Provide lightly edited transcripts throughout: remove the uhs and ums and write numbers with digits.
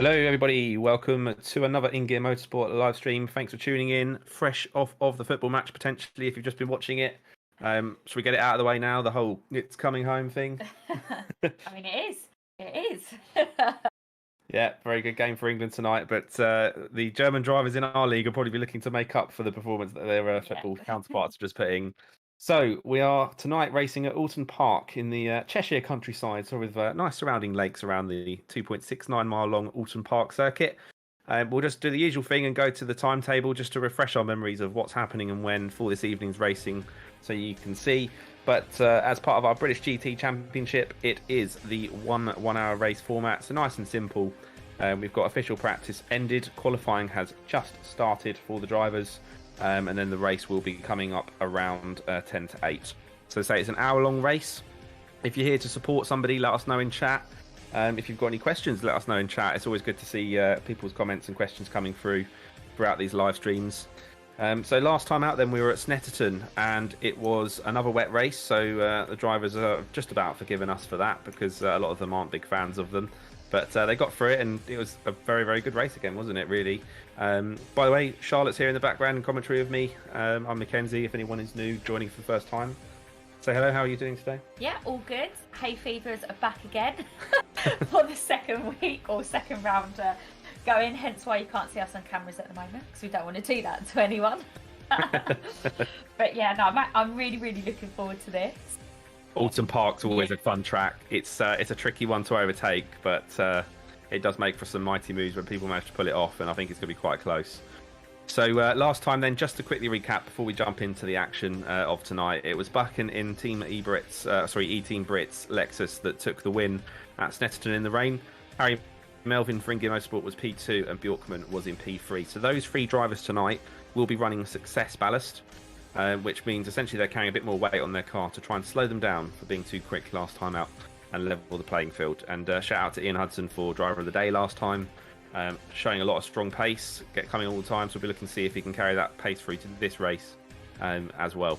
Hello, everybody. Welcome to another InGear Motorsport live stream. Thanks for tuning in. Fresh off of the football match, potentially, if you've just been watching it. Should we get it out of the way now? The whole "it's coming home" thing. I mean, it is. It is. Yeah, very good game for England tonight. But the German drivers in our league will probably be looking to make up for the performance that their football counterparts are just putting. So we are tonight racing at Oulton Park in the Cheshire countryside, so with nice surrounding lakes around the 2.69 mile long Oulton Park circuit. We'll just do the usual thing and go to the timetable just to refresh our memories of what's happening and when for this evening's racing, so you can see. But as part of our British GT Championship, it is the one-hour race format, so nice and simple. We've got official practice ended, qualifying has just started for the drivers. And then the race will be coming up around 10 to 8. So say it's an hour-long race. If you're here to support somebody, let us know in chat. If you've got any questions, let us know in chat. It's always good to see people's comments and questions coming through throughout these live streams. So last time out then we were at Snetterton, and it was another wet race. So the drivers are just about forgiven us for that, because a lot of them aren't big fans of them. But they got through it, and it was a very, very good race again, wasn't it, really? By the way, Charlotte's here in the background in commentary with me. I'm Mackenzie, if anyone is new, joining for the first time. Say hello, how are you doing today? Yeah, all good. Hay fevers are back again for the second week or second round going, hence why you can't see us on cameras at the moment, because we don't want to do that to anyone. But yeah, no, I'm really, really looking forward to this. Oulton Park's always a fun track. It's a tricky one to overtake, but it does make for some mighty moves when people manage to pull it off, and I think it's going to be quite close. So last time then, just to quickly recap before we jump into the action of tonight, it was Buchan in Team E-Team Brits Lexus that took the win at Snetterton in the rain. Harry Melvin for InGear Motorsport was P2 and Bjorkman was in P3. So those three drivers tonight will be running success ballast. Which means essentially they're carrying a bit more weight on their car to try and slow them down for being too quick last time out and level the playing field. And shout out to Ian Hudson for driver of the day last time, showing a lot of strong pace, coming all the time. So we'll be looking to see if he can carry that pace through to this race as well.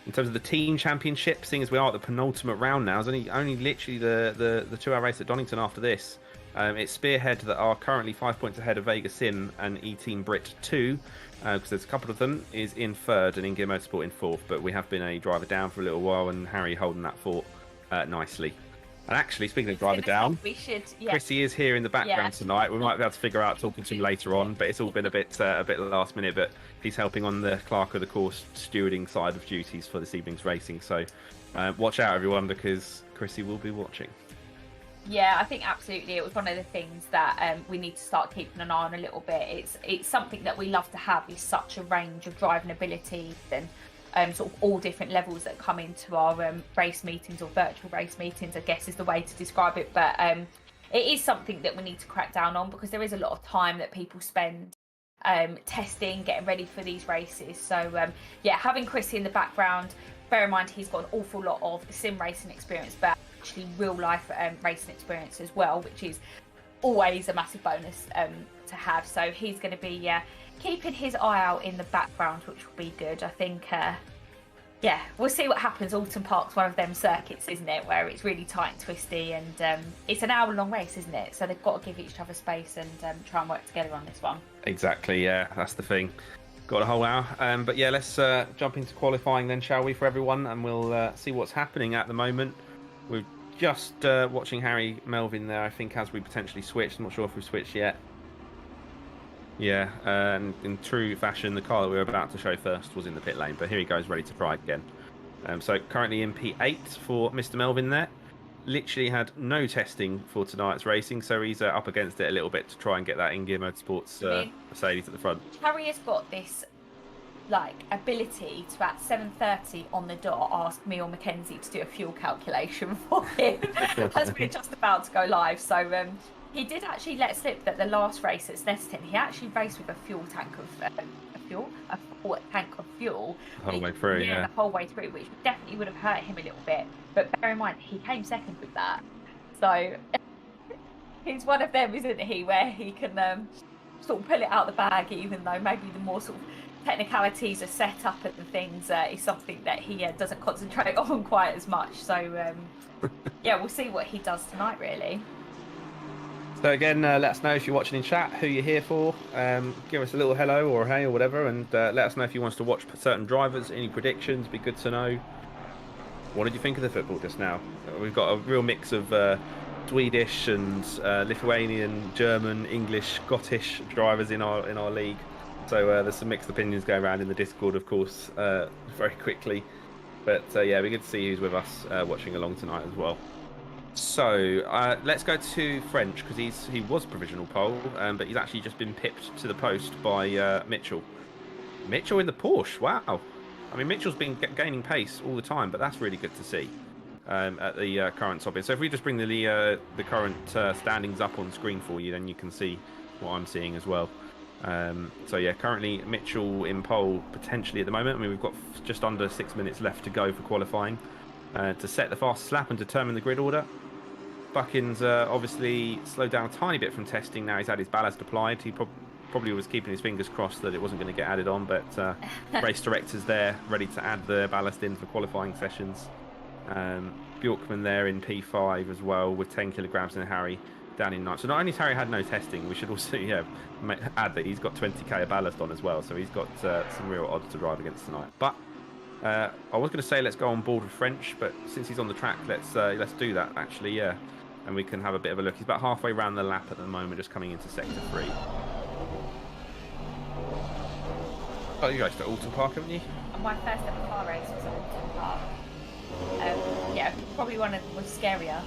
In terms of the team championship, seeing as we are at the penultimate round now, it's only literally the 2-hour race at Donington after this. It's Spearhead that are currently 5 points ahead of Vega Sim and E-Team Brit 2, because there's a couple of them is in third and InGear Motorsport in fourth, but we have been a driver down for a little while, and Harry holding that fort nicely. And actually, speaking of driving Gonna say down, we should, yeah. Chrissy is here in the background Yeah. tonight. We might be able to figure out talking to him later on, but it's all been a bit last minute. But he's helping on the clerk of the course stewarding side of duties for this evening's racing. So watch out, everyone, because Chrissy will be watching. Yeah, I think absolutely. It was one of the things that we need to start keeping an eye on a little bit. It's something that we love to have, is such a range of driving abilities and sort of all different levels that come into our race meetings, or virtual race meetings, I guess is the way to describe it. But it is something that we need to crack down on, because there is a lot of time that people spend testing, getting ready for these races. So yeah, having Chrissy in the background, bear in mind he's got an awful lot of sim racing experience, but actually real life racing experience as well, which is always a massive bonus to have. So he's going to be keeping his eye out in the background, which will be good. I think yeah, we'll see what happens. Oulton Park's one of them circuits, isn't it, where it's really tight and twisty, and it's an hour-long race, isn't it? So they've got to give each other space and try and work together on this one. Exactly, yeah, that's the thing. Got a whole hour. But yeah, let's jump into qualifying then, shall we, for everyone? And we'll see what's happening at the moment. We're just watching Harry Melvin there, I think, as we potentially switched. I'm not sure if we've switched yet. Yeah, and in true fashion, the car that we were about to show first was in the pit lane, but here he goes, ready to try again. So currently in P8 for Mr. Melvin there. Literally had no testing for tonight's racing, so he's up against it a little bit to try and get that InGear Motorsport's Mercedes at the front. Harry has got this ability to, at 7:30 on the dot, ask me or Mackenzie to do a fuel calculation for him as we're just about to go live. So he did actually let slip that the last race at Snetterton, he actually raced with a full tank of fuel the whole way through. Yeah, the whole way through, which definitely would have hurt him a little bit. But bear in mind, he came second with that. So he's one of them, isn't he, where he can sort of pull it out the bag, even though maybe the more sort of technicalities are set up and the things is something that he doesn't concentrate on quite as much. So yeah, we'll see what he does tonight, really. So again, let us know if you're watching in chat, who you're here for. Give us a little hello or hey or whatever, and let us know if you want us to watch certain drivers. Any predictions? Be good to know. What did you think of the football just now? We've got a real mix of Swedish and Lithuanian, German, English, Scottish drivers in our league. So there's some mixed opinions going around in the Discord, of course, very quickly. But yeah, we get to see who's with us watching along tonight as well. So let's go to French, because he was provisional pole, but he's actually just been pipped to the post by Mitchell. Mitchell in the Porsche, wow. I mean, Mitchell's been gaining pace all the time, but that's really good to see at the current top end. So if we just bring the current standings up on screen for you, then you can see what I'm seeing as well. So yeah, currently Mitchell in pole potentially at the moment. I mean, we've got just under 6 minutes left to go for qualifying to set the fastest lap and determine the grid order. Buckins obviously slowed down a tiny bit from testing. Now he's had his ballast applied. He probably was keeping his fingers crossed that it wasn't going to get added on, but race directors there ready to add the ballast in for qualifying sessions. Bjorkman there in P5 as well with 10 kilograms, and Harry down in 9. So not only has Harry had no testing, we should also add that he's got 20k of ballast on as well, so he's got some real odds to drive against tonight. But I was going to say let's go on board with French, but since he's on the track, let's do that actually, yeah, and we can have a bit of a look. He's about halfway around the lap at the moment, just coming into sector 3. Oh, you guys to Oulton Park, haven't you? And my first ever car race was at Oulton Park. Yeah, probably one of the most scarier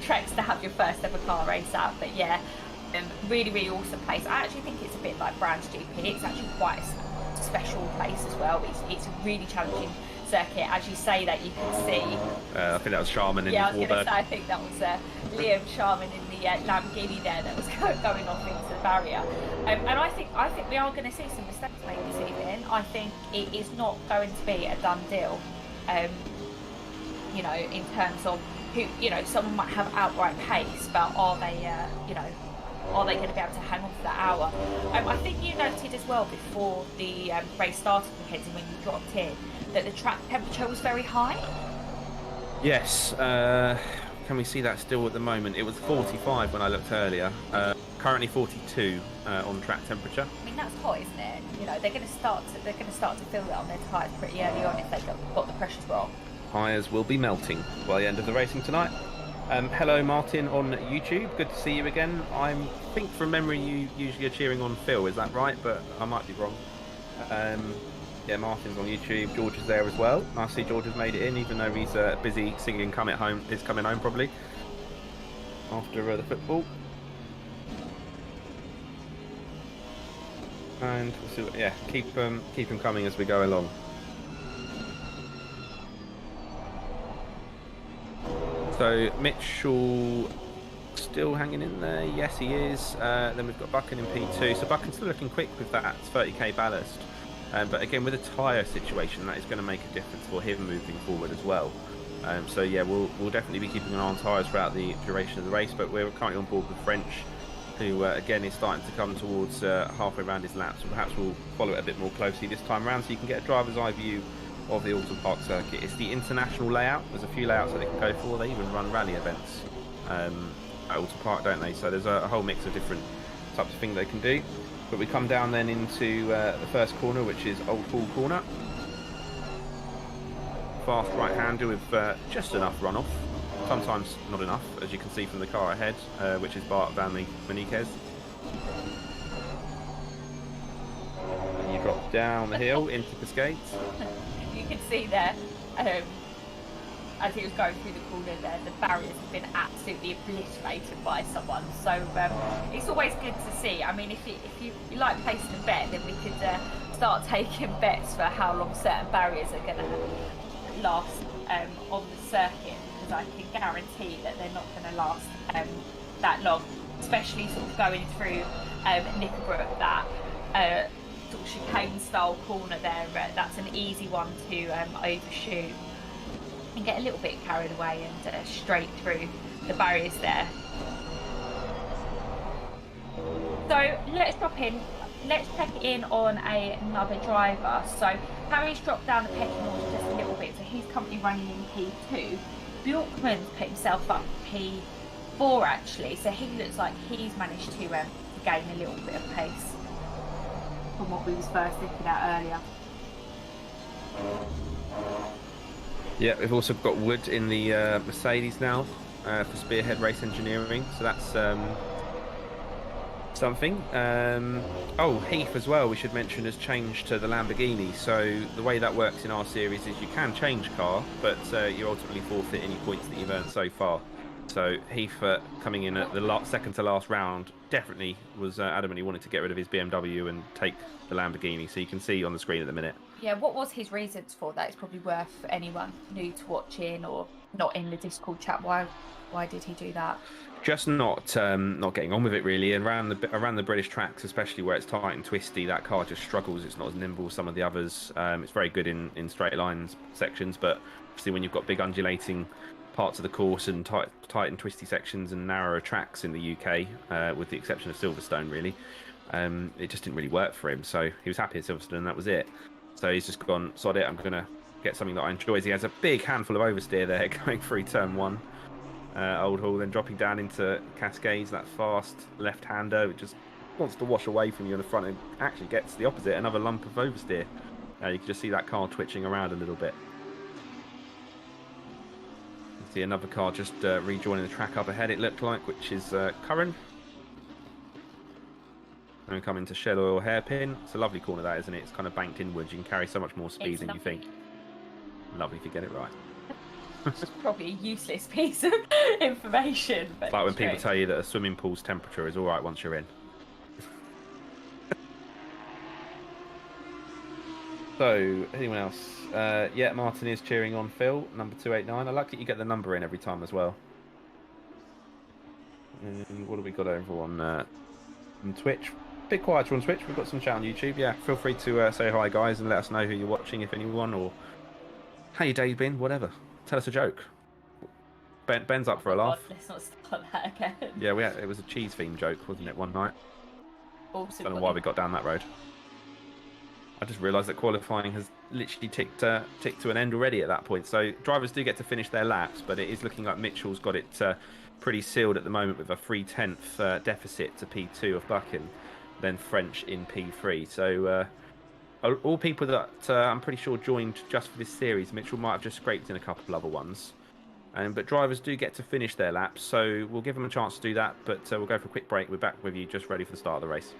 tracks to have your first ever car race at. But yeah, really, really awesome place. I actually think it's a bit like Brands GP. It's actually quite a special place as well. It's a really challenging circuit. As you say that, you can see. I think that was Sharman in the Warbird. I was going to say, I think that was Liam Sharman in the Lamborghini there that was going off into the barrier. And I think we are going to see some mistakes made this evening. I think it is not going to be a done deal. You know, in terms of who, you know, someone might have outright pace, but are they, are they going to be able to hang on for that hour? I think you noted as well before the race started, Mackenzie, when you dropped in, that the track temperature was very high. Yes. Can we see that still at the moment? It was 45 when I looked earlier. Currently 42 on track temperature. I mean, that's hot, isn't it? You know, they're going to start to feel that on their tyres pretty early on if they got the pressures wrong. Tyres will be melting by the end of the racing tonight. Hello, Martin on YouTube. Good to see you again. I think from memory you usually are cheering on Phil. Is that right? But I might be wrong. Yeah, Martin's on YouTube. George is there as well. I see George has made it in, even though he's busy singing "Coming Home." Is coming home probably after the football. And we'll see, yeah, keep them coming as we go along. So Mitchell still hanging in there. Yes, he is. Then we've got Buchan in P2. So Buchan's still looking quick with that 30k ballast. But again, with a tyre situation, that is going to make a difference for him moving forward as well. So yeah, we'll definitely be keeping an eye on tyres throughout the duration of the race. But we're currently on board with French, who again is starting to come towards halfway around his lap. So perhaps we'll follow it a bit more closely this time around, so you can get a driver's eye view of the Oulton Park circuit. It's the international layout. There's a few layouts that they can go for. They even run rally events at Oulton Park, don't they? So there's a whole mix of different types of things they can do. But we come down then into the first corner, which is Old Hall corner. Fast right-hander with just enough runoff. Sometimes not enough, as you can see from the car ahead, which is Bart van Maniquez. And you drop down the hill into Cascades. You can see there, as he was going through the corner there, the barriers have been absolutely obliterated by someone. So it's always good to see. I mean, if you like placing a bet, then we could start taking bets for how long certain barriers are going to last on the circuit, because I can guarantee that they're not going to last that long, especially sort of going through Knickerbrook, that sort of chicane style corner there. That's an easy one to overshoot and get a little bit carried away and straight through the barriers there. So let's drop in. Let's check in on another driver. So Harry's dropped down the pecking order just a little bit, so he's currently running in P2. Bjorkman's put himself up P4 actually, so he looks like he's managed to gain a little bit of pace from what we was first looking at earlier. Yeah, we've also got Wood in the Mercedes now for Spearhead Race Engineering, so that's something. Oh, Heath as well, we should mention, has changed to the Lamborghini. So the way that works in our series is you can change car, but you ultimately forfeit any points that you've earned so far. So Heath, coming in at the second to last round, definitely was adamant he wanted to get rid of his BMW and take the Lamborghini. So you can see on the screen at the minute. Yeah, what was his reasons for that? It's probably worth anyone new to watching or not in the Discord chat. Why did he do that? Just not getting on with it really, and around the British tracks, especially where it's tight and twisty, that car just struggles. It's not as nimble as some of the others. It's very good in straight lines sections, but obviously when you've got big undulating parts of the course and tight and twisty sections and narrower tracks in the UK, with the exception of Silverstone really, it just didn't really work for him. So he was happy at Silverstone and that was it. So he's just gone, sod it, I'm going to get something that I enjoy. He has a big handful of oversteer there going through turn one. Old Hall, then dropping down into Cascades, that fast left-hander, it just wants to wash away from you in the front and actually gets the opposite, another lump of oversteer. You can just see that car twitching around a little bit. You see another car just rejoining the track up ahead, it looked like, which is Curran. And coming to Shell Oil Hairpin. It's a lovely corner, that, isn't it? It's kind of banked inwards. You can carry so much more speed than you think. Lovely if you get it right. It's probably a useless piece of information. But it's like when people tell you that a swimming pool's temperature is all right once you're in. So, anyone else? Yeah, Martin is cheering on Phil, number 289. I like that you get the number in every time as well. And what have we got over on Twitch? A bit quieter on Twitch. We've got some chat on YouTube. Yeah, feel free to say hi, guys, and let us know who you're watching, if anyone, or how your day's been, whatever. Tell us a joke. Ben's up for a laugh. God, let's not start that again. Yeah, it was a cheese-themed joke, wasn't it, one night? Also, don't know why we got down that road. I just realised that qualifying has literally ticked to an end already at that point. So drivers do get to finish their laps, but it is looking like Mitchell's got it pretty sealed at the moment with a 3/10 deficit to P2 of Buchan, then French in P3. So all people that I'm pretty sure joined just for this series. Mitchell might have just scraped in a couple of other ones. But drivers do get to finish their laps, so we'll give them a chance to do that. But we'll go for a quick break. We're back with you just ready for the start of the race.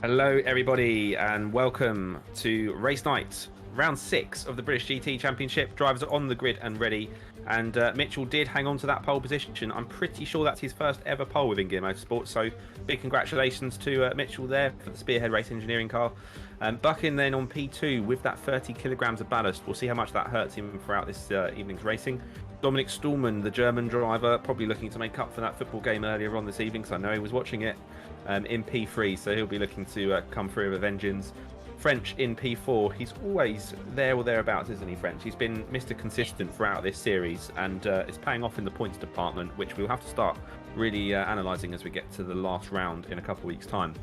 Hello, everybody, and welcome to race night, round 6 of the British GT Championship. Drivers are on the grid and ready, and Mitchell did hang on to that pole position. I'm pretty sure that's his first ever pole with InGear Motorsport, so big congratulations to Mitchell there for the Spearhead Race Engineering car. Bucking then on P2 with that 30 kilograms of ballast. We'll see how much that hurts him throughout this evening's racing. Dominic Stuhlmann, the German driver, probably looking to make up for that football game earlier on this evening, because I know he was watching it, in P3, so he'll be looking to come through with a vengeance. French in P4, he's always there or thereabouts, isn't he, French? He's been Mr. Consistent throughout this series, and it's paying off in the points department, which we'll have to start really analysing as we get to the last round in a couple of weeks' time.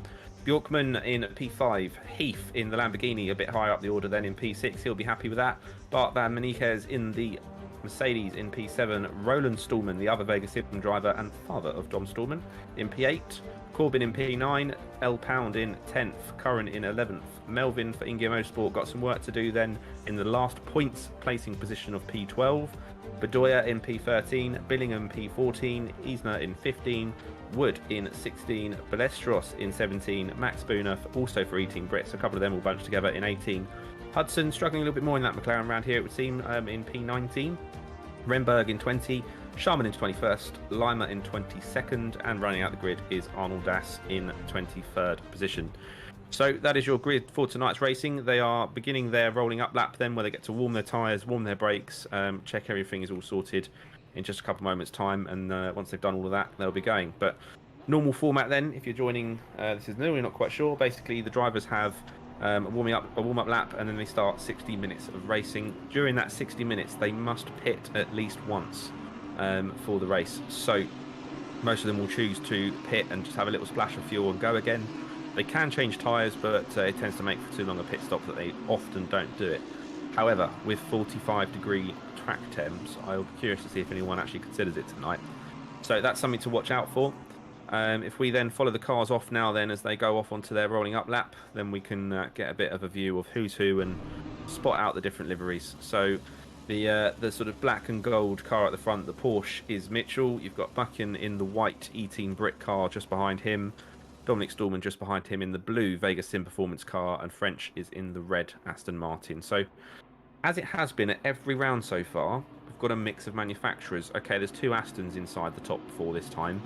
Bjorkman in P5, Heath in the Lamborghini, a bit higher up the order then in P6, he'll be happy with that. Bart van Maniquez in the Mercedes in P7, Roland Stuhlmann, the other Vegas Systems driver and father of Dom Stuhlmann, in P8, Corbin in P9, L Pound in 10th, Curran in 11th. Melvin for InGear Motorsport got some work to do then in the last points placing position of P12. Bedoya in P13, Billingham P14, Isner in 15, Wood in 16, Balestros in 17, Max Spooner also for E-Team Brits, a couple of them all bunched together in 18. Hudson struggling a little bit more in that McLaren round here, it would seem, in P19. Renberg in 20, Sharman in 21st, Lima in 22nd, and running out the grid is Arnold Das in 23rd position. So that is your grid for tonight's racing. They are beginning their rolling up lap then, where they get to warm their tyres, warm their brakes, check everything is all sorted in just a couple of moments' time, and once they've done all of that, they'll be going. But normal format then, if you're joining, this is new, you're not quite sure. Basically, the drivers have a warm-up lap, and then they start 60 minutes of racing. During that 60 minutes, they must pit at least once for the race. So most of them will choose to pit and just have a little splash of fuel and go again. They can change tyres, but it tends to make for too long a pit stop that they often don't do it. However, with 45-degree track temps, I'll be curious to see if anyone actually considers it tonight. So that's something to watch out for. If we then follow the cars off now, then as they go off onto their rolling up lap, then we can get a bit of a view of who's who and spot out the different liveries. So the sort of black and gold car at the front, the Porsche, is Mitchell. You've got Buchan in the white E-Team Brit car just behind him. Dominic Stallman just behind him in the blue Vega Sim Performance car, and French is in the red Aston Martin. So, as it has been at every round so far, we've got a mix of manufacturers. Okay, there's 2 Astons inside the top 4 this time,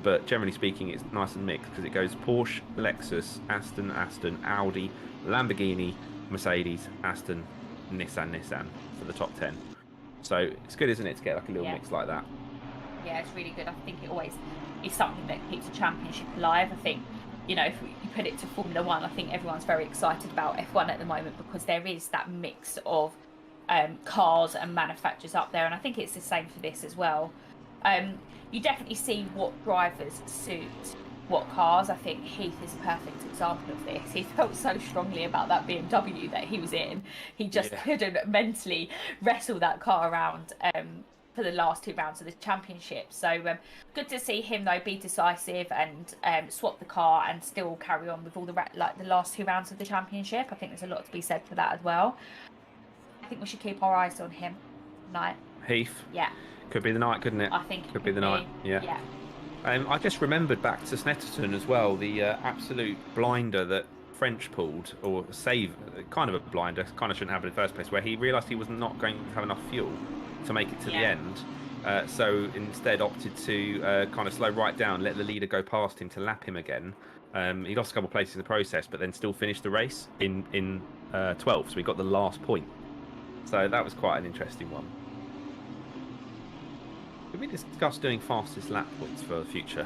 but generally speaking, it's nice and mixed because it goes Porsche, Lexus, Aston, Audi, Lamborghini, Mercedes, Aston, Nissan for the top 10. So it's good, isn't it, to get like a little mix like that? Yeah, it's really good. I think it always is something that keeps the championship alive. I think, you know, if you put it to Formula One, I think everyone's very excited about F1 at the moment because there is that mix of cars and manufacturers up there, and I think it's the same for this as well. You definitely see what drivers suit what cars. I think Heath is a perfect example of this. He felt so strongly about that BMW that he was in. He just couldn't mentally wrestle that car around for the last 2 rounds of the championship. So good to see him though be decisive and swap the car and still carry on with all the last 2 rounds of the championship. I think there's a lot to be said for that as well. I think we should keep our eyes on him tonight. Heath. Yeah. Could be the night, couldn't it? I think could be the night. Yeah. I just remembered back to Snetterton as well, the absolute blinder that French pulled, or kind of a blinder, kind of shouldn't happen in the first place, where he realised he was not going to have enough fuel to make it to the end. So instead opted to kind of slow right down, let the leader go past him to lap him again. He lost a couple of places in the process, but then still finished the race in 12th, so he got the last point. So that was quite an interesting one. Could we discuss doing fastest lap points for the future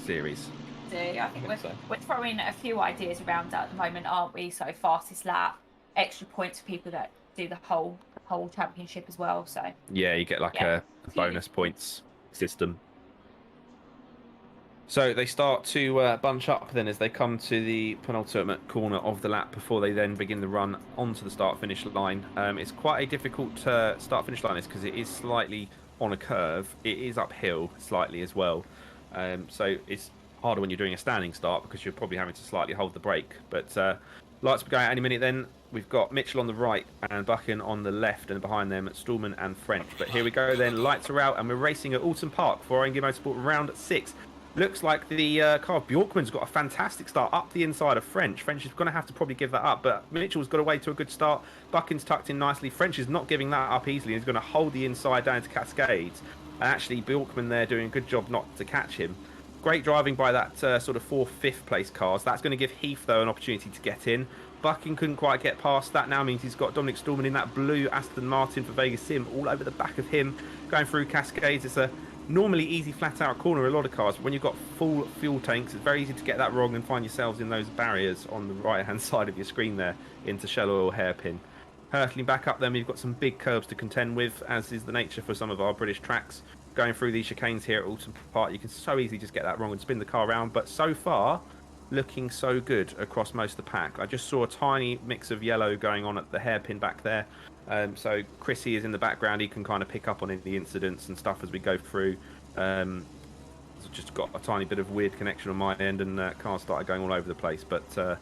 series? I think we're throwing a few ideas around at the moment, aren't we? So fastest lap, extra points for people that do the whole championship as well. So yeah, you get like a bonus points system. So they start to bunch up then as they come to the penultimate corner of the lap before they then begin the run onto the start-finish line. It's quite a difficult start-finish line because it is slightly on a curve. It is uphill slightly as well. So it's harder when you're doing a standing start because you're probably having to slightly hold the brake. But lights will be going out any minute then. We've got Mitchell on the right and Buchan on the left, and behind them Stallman and French. But here we go then, lights are out and we're racing at Oulton Park for InGear Motorsport round 6. Looks like the car of Bjorkman's got a fantastic start up the inside of French. French is going to have to probably give that up, but Mitchell's got away to a good start. Buchan's tucked in nicely. French is not giving that up easily. He's going to hold the inside down to Cascades. And actually, Bjorkman there doing a good job not to catch him. Great driving by that sort of 4th, 5th place cars. That's going to give Heath, though, an opportunity to get in. Buchan couldn't quite get past. That now means he's got Dominic Stallman in that blue Aston Martin for Vega Sim all over the back of him, going through Cascades. It's a normally easy flat out corner, a lot of cars, but when you've got full fuel tanks, it's very easy to get that wrong and find yourselves in those barriers on the right hand side of your screen there into shell oil hairpin. Hurtling back up then, we've got some big curbs to contend with, as is the nature for some of our British tracks. Going through these chicanes here at Oulton Park, you can so easily just get that wrong and spin the car around, but so far looking so good across most of the pack. I just saw a tiny mix of yellow going on at the hairpin back there. So Chrissy is in the background. He can kind of pick up on the incidents and stuff as we go through. Just got a tiny bit of weird connection on my end, and cars started going all over the place. But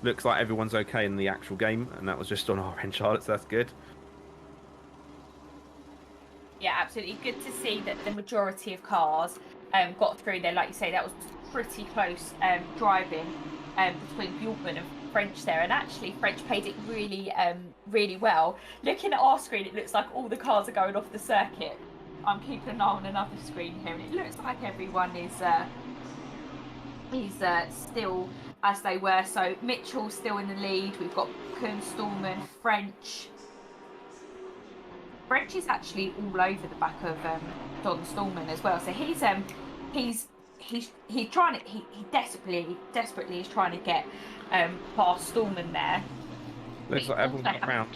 looks like everyone's okay in the actual game, and that was just on our end, Charlotte, so that's good. Yeah, absolutely. Good to see that the majority of cars got through there. Like you say, that was pretty close driving between Bjorkman and French there, and actually French played it really well. Looking at our screen, it looks like all the cars are going off the circuit. I'm keeping an eye on another screen here, and it looks like everyone is still as they were. So Mitchell's still in the lead. We've got Kuhn, Stallman, French. French is actually all over the back of Don Stallman as well. So he's trying to he desperately is trying to get past Stallman there. Looks like everyone got round.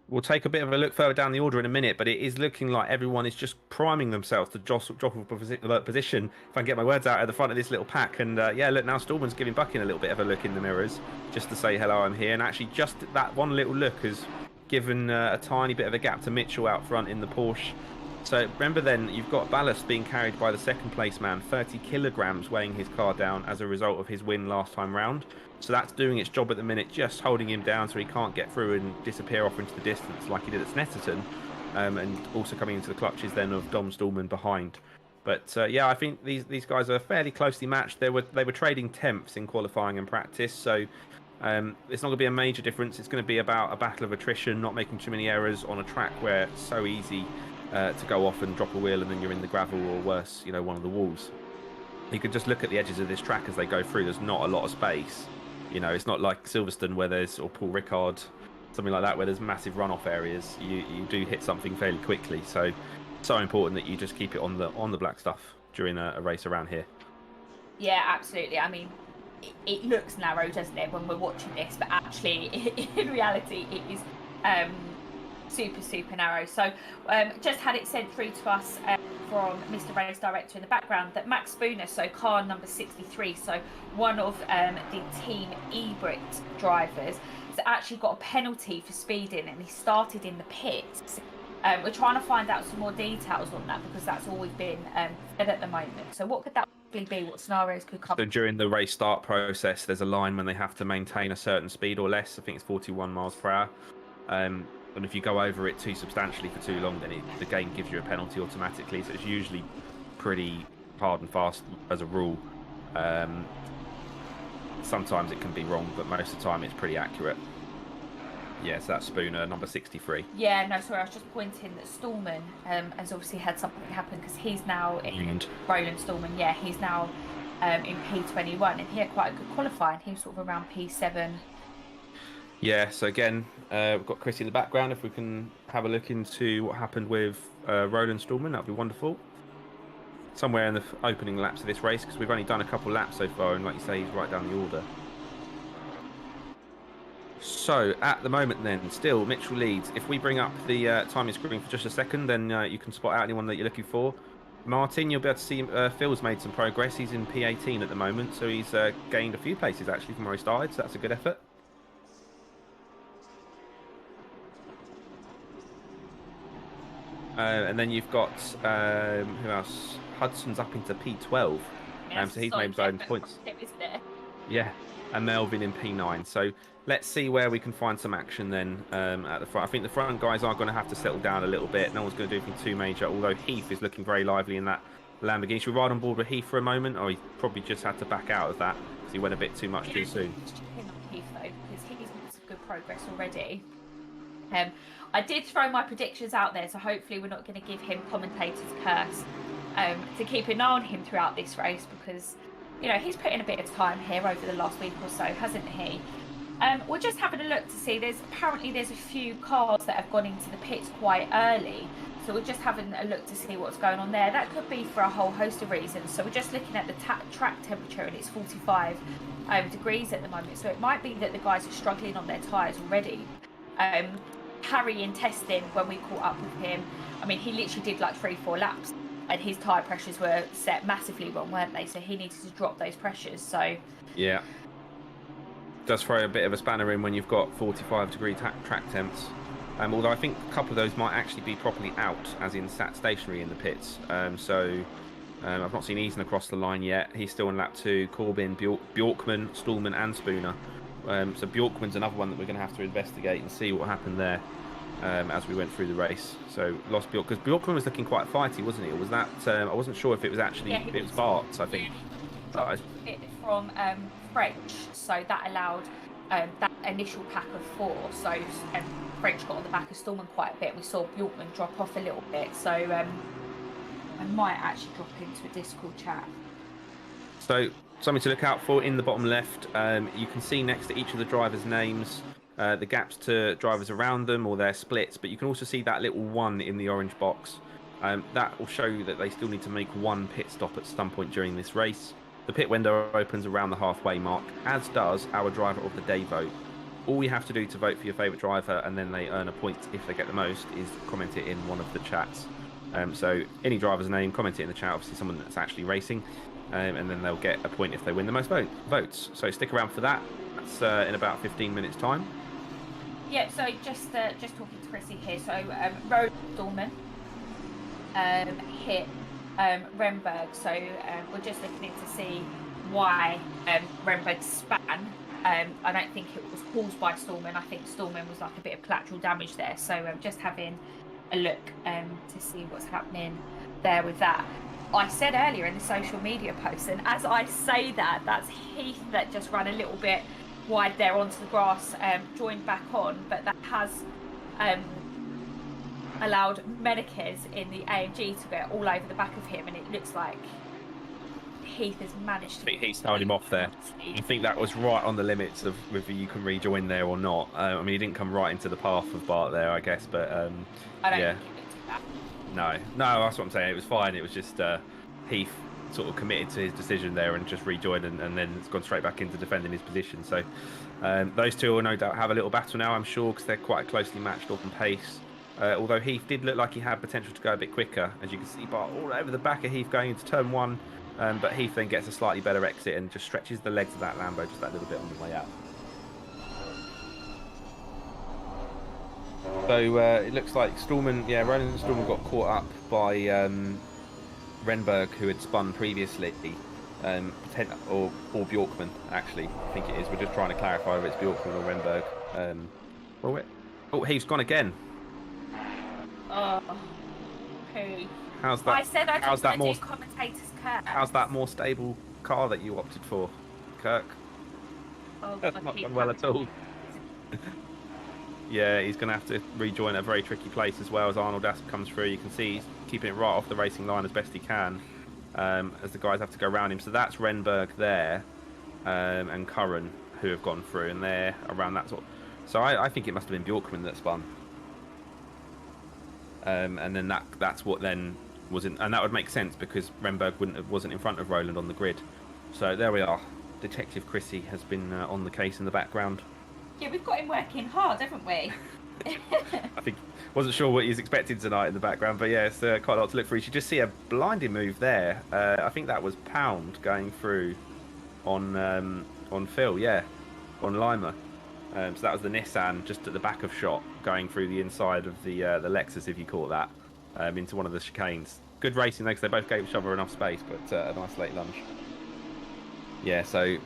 We'll take a bit of a look further down the order in a minute, but it is looking like everyone is just priming themselves to drop off position, if I can get my words out, at the front of this little pack. And yeah, look, now Stallman's giving Buchan a little bit of a look in the mirrors, just to say hello, I'm here. And actually, just that one little look has given a tiny bit of a gap to Mitchell out front in the Porsche. So remember then, you've got ballast being carried by the second place man, 30 kilograms weighing his car down as a result of his win last time round. So that's doing its job at the minute, just holding him down so he can't get through and disappear off into the distance like he did at Snetterton. And also coming into the clutches then of Dom Stallman behind. But yeah, I think these guys are fairly closely matched. They were trading tenths in qualifying and practice, so it's not going to be a major difference. It's going to be about a battle of attrition, not making too many errors on a track where it's so easy to go off and drop a wheel and then you're in the gravel or worse, one of the walls. You can just look at the edges of this track as they go through. There's not a lot of space. It's not like Silverstone where there's, or Paul Ricard, something like that, where there's massive runoff areas. You do hit something fairly quickly. So important that you just keep it on the black stuff during a race around here. Yeah, absolutely. I mean, it looks narrow, doesn't it, when we're watching this, but actually in reality it is super narrow. So just had it sent through to us from Mr. Race Director in the background that Max Spooner, so car number 63, so one of the Team Ebrit drivers, has actually got a penalty for speeding and he started in the pits. We're trying to find out some more details on that because that's always been said at the moment. So what could that be? What scenarios could come? So during the race start process, there's a line when they have to maintain a certain speed or less. I think it's 41 miles per hour. And if you go over it too substantially for too long, then the game gives you a penalty automatically. So it's usually pretty hard and fast as a rule. Sometimes it can be wrong, but most of the time it's pretty accurate. Yes, that's Spooner, number 63. Yeah, no, sorry, I was just pointing that Stallman has obviously had something happen because he's now in Roland Stallman. Yeah, he's now in P21 and he had quite a good qualifying. He was sort of around P7. Yeah, so again, we've got Chrissy in the background. If we can have a look into what happened with Roland Stallman, that'd be wonderful. Somewhere in the opening laps of this race, because we've only done a couple laps so far, and like you say, he's right down the order. So, at the moment then, still, Mitchell leads. If we bring up the timing screen for just a second, then you can spot out anyone that you're looking for. Martin, you'll be able to see Phil's made some progress. He's in P18 at the moment, so he's gained a few places, actually, from where he started, so that's a good effort. And then you've got, who else? Hudson's up into P12, so he's made his own points. Yeah, and Melvin in P9. So let's see where we can find some action then at the front. I think the front guys are going to have to settle down a little bit. No one's going to do anything too major, although Heath is looking very lively in that Lamborghini. Should we ride on board with Heath for a moment? Or he probably just had to back out of that because he went a bit too much too soon. Heath, though, because he's made some good progress already. I did throw my predictions out there, so hopefully we're not going to give him commentator's curse to keep an eye on him throughout this race because, he's put in a bit of time here over the last week or so, hasn't he? We're just having a look to see, there's a few cars that have gone into the pits quite early, so we're just having a look to see what's going on there. That could be for a whole host of reasons. So we're just looking at the track temperature and it's 45 degrees at the moment, so it might be that the guys are struggling on their tyres already. Harry in testing, when we caught up with him, I mean, he literally did like 3-4 laps and his tyre pressures were set massively wrong, weren't they? So he needed to drop those pressures. So yeah, does throw a bit of a spanner in when you've got 45-degree track temps. Although I think a couple of those might actually be properly out, as in sat stationary in the pits. I've not seen Eason across the line yet. He's still in lap 2. Corbin, Bjorkman, Stallman and Spooner. So Bjorkman's another one that we're going to have to investigate and see what happened there as we went through the race. So lost Bjork, because Bjorkman was looking quite fighty, wasn't he? Or was that I wasn't sure if it was actually it was Bart's, I think. Yeah, it from French, so that allowed that initial pack of 4. So French got on the back of Stallman quite a bit. We saw Bjorkman drop off a little bit. So I might actually drop into a Discord chat. So something to look out for in the bottom left. You can see next to each of the drivers' names the gaps to drivers around them or their splits, but you can also see that little 1 in the orange box. That will show you that they still need to make 1 pit stop at some point during this race. The pit window opens around the halfway mark, as does our driver of the day vote. All you have to do to vote for your favourite driver, and then they earn a point if they get the most, is comment it in one of the chats. So any driver's name, comment it in the chat, obviously someone that's actually racing. And then they'll get a point if they win the most votes. So stick around for that. That's in about 15 minutes' time. Yeah, so just talking to Chrissy here. So Roland Stallman hit Renberg. So we're just looking in to see why Renberg span. I don't think it was caused by Stallman. I think Stallman was like a bit of collateral damage there. So just having a look to see what's happening there with that. I said earlier in the social media post, and as I say that, that's Heath that just ran a little bit wide there onto the grass, joined back on, but that has allowed Menekes in the AMG to get all over the back of him, and it looks like Heath has managed to... I think Heath held him off there. I think that was right on the limits of whether you can rejoin there or not. I mean, he didn't come right into the path of Bart there, I guess, but I don't yeah. think it looked at that. No, that's what I'm saying. It was fine. It was just Heath sort of committed to his decision there and just rejoined, and then it's gone straight back into defending his position. So those two will no doubt have a little battle now, I'm sure, because they're quite closely matched up on pace. Although Heath did look like he had potential to go a bit quicker, as you can see, Bart all over the back of Heath going into turn one. But Heath then gets a slightly better exit and just stretches the legs of that Lambo just that little bit on the way out. So it looks like Stallman, Roland Stallman got caught up by Renberg, who had spun previously, or Bjorkman, actually, I think it is. We're just trying to clarify whether it's Bjorkman or Renberg. Heath's gone again. Oh, Heath. How's that? I said I just want to do commentator's curse. How's that more stable car that you opted for, Kirk? Oh, That's not gone well at all. Yeah, he's going to have to rejoin a very tricky place as well as Arnold Asp comes through. You can see he's keeping it right off the racing line as best he can, as the guys have to go around him. So that's Renberg there, and Curran who have gone through, and they're around that sort of... So I think it must have been Bjorkman that spun. And then that's what then wasn't, and that would make sense because Renberg wasn't in front of Roland on the grid. So there we are. Detective Chrissy has been on the case in the background. Yeah, we've got him working hard, haven't we? I think wasn't sure what he's expecting tonight in the background, but yeah, it's quite a lot to look for. You should just see a blinding move there. I think that was Pound going through on Phil, on Lima. So that was the Nissan just at the back of shot, going through the inside of the Lexus, if you call it that, into one of the chicanes. Good racing though, because they both gave each other enough space, but a nice late lunge. Yeah, so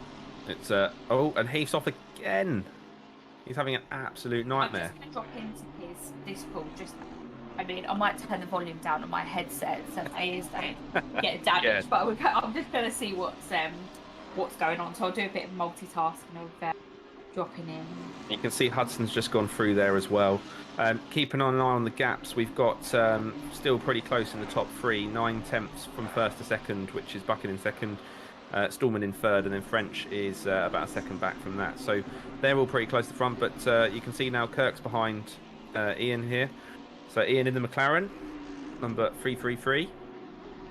it's and Heath's off again. He's having an absolute nightmare. I'm just going to drop into his Discord. I might turn the volume down on my headset so my ears don't get damaged. But I'm just going to see what's going on. So I'll do a bit of multitasking of dropping in. You can see Hudson's just gone through there as well. Keep an eye on the gaps. We've got still pretty close in the top three. 9 tenths from first to second, which is Buchan in second. Stallman in third, and then French is about a second back from that. So they're all pretty close to the front, but you can see now Kirk's behind Ian here. So Ian in the McLaren, number 333.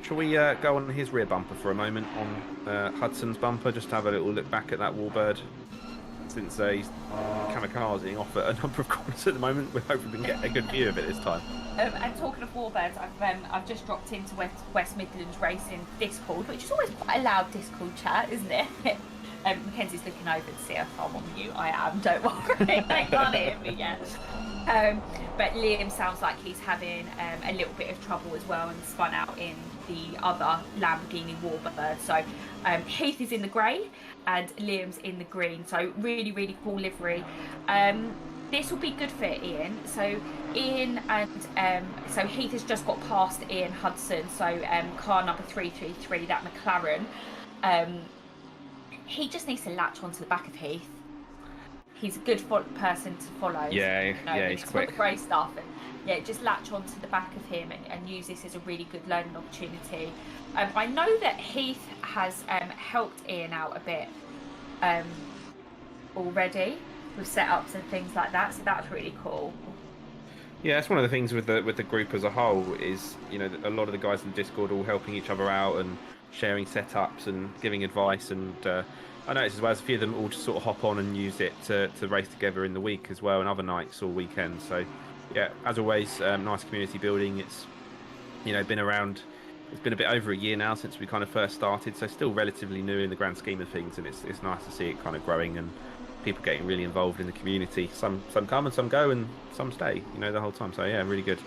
Shall we go on his rear bumper for a moment on Hudson's bumper, just to have a little look back at that Warbird, since he's kamikazing off at a number of corners at the moment. We're hoping we can get a good view of it this time. And talking of Warbirds, I've just dropped into West Midlands Racing Discord, which is always quite a loud Discord chat, isn't it? Mackenzie's looking over to see if I'm on mute. I am, don't worry, they can't hear me yet. But Liam sounds like he's having a little bit of trouble as well, and spun out in the other Lamborghini Warbird. So Heath is in the grey and Liam's in the green. So really, really cool livery. This will be good for Ian. So Ian and so Heath has just got past Ian Hudson. So car number 333, that McLaren. He just needs to latch onto the back of Heath. He's a good person to follow. Yeah, he's quick. All the grey stuff, and just latch onto the back of him and use this as a really good learning opportunity. I know that Heath has helped Ian out a bit already with setups and things like that, so that's really cool. Yeah, it's one of the things with the group as a whole is, a lot of the guys in Discord all helping each other out and sharing setups and giving advice, and I noticed as well as a few of them all just sort of hop on and use it to race together in the week as well, and other nights or weekends. So yeah, as always, nice community building. It's been around. It's been a bit over a year now since we kind of first started, so still relatively new in the grand scheme of things, and it's nice to see it kind of growing and people getting really involved in the community. Some come and some go and some stay, the whole time. So yeah, really good.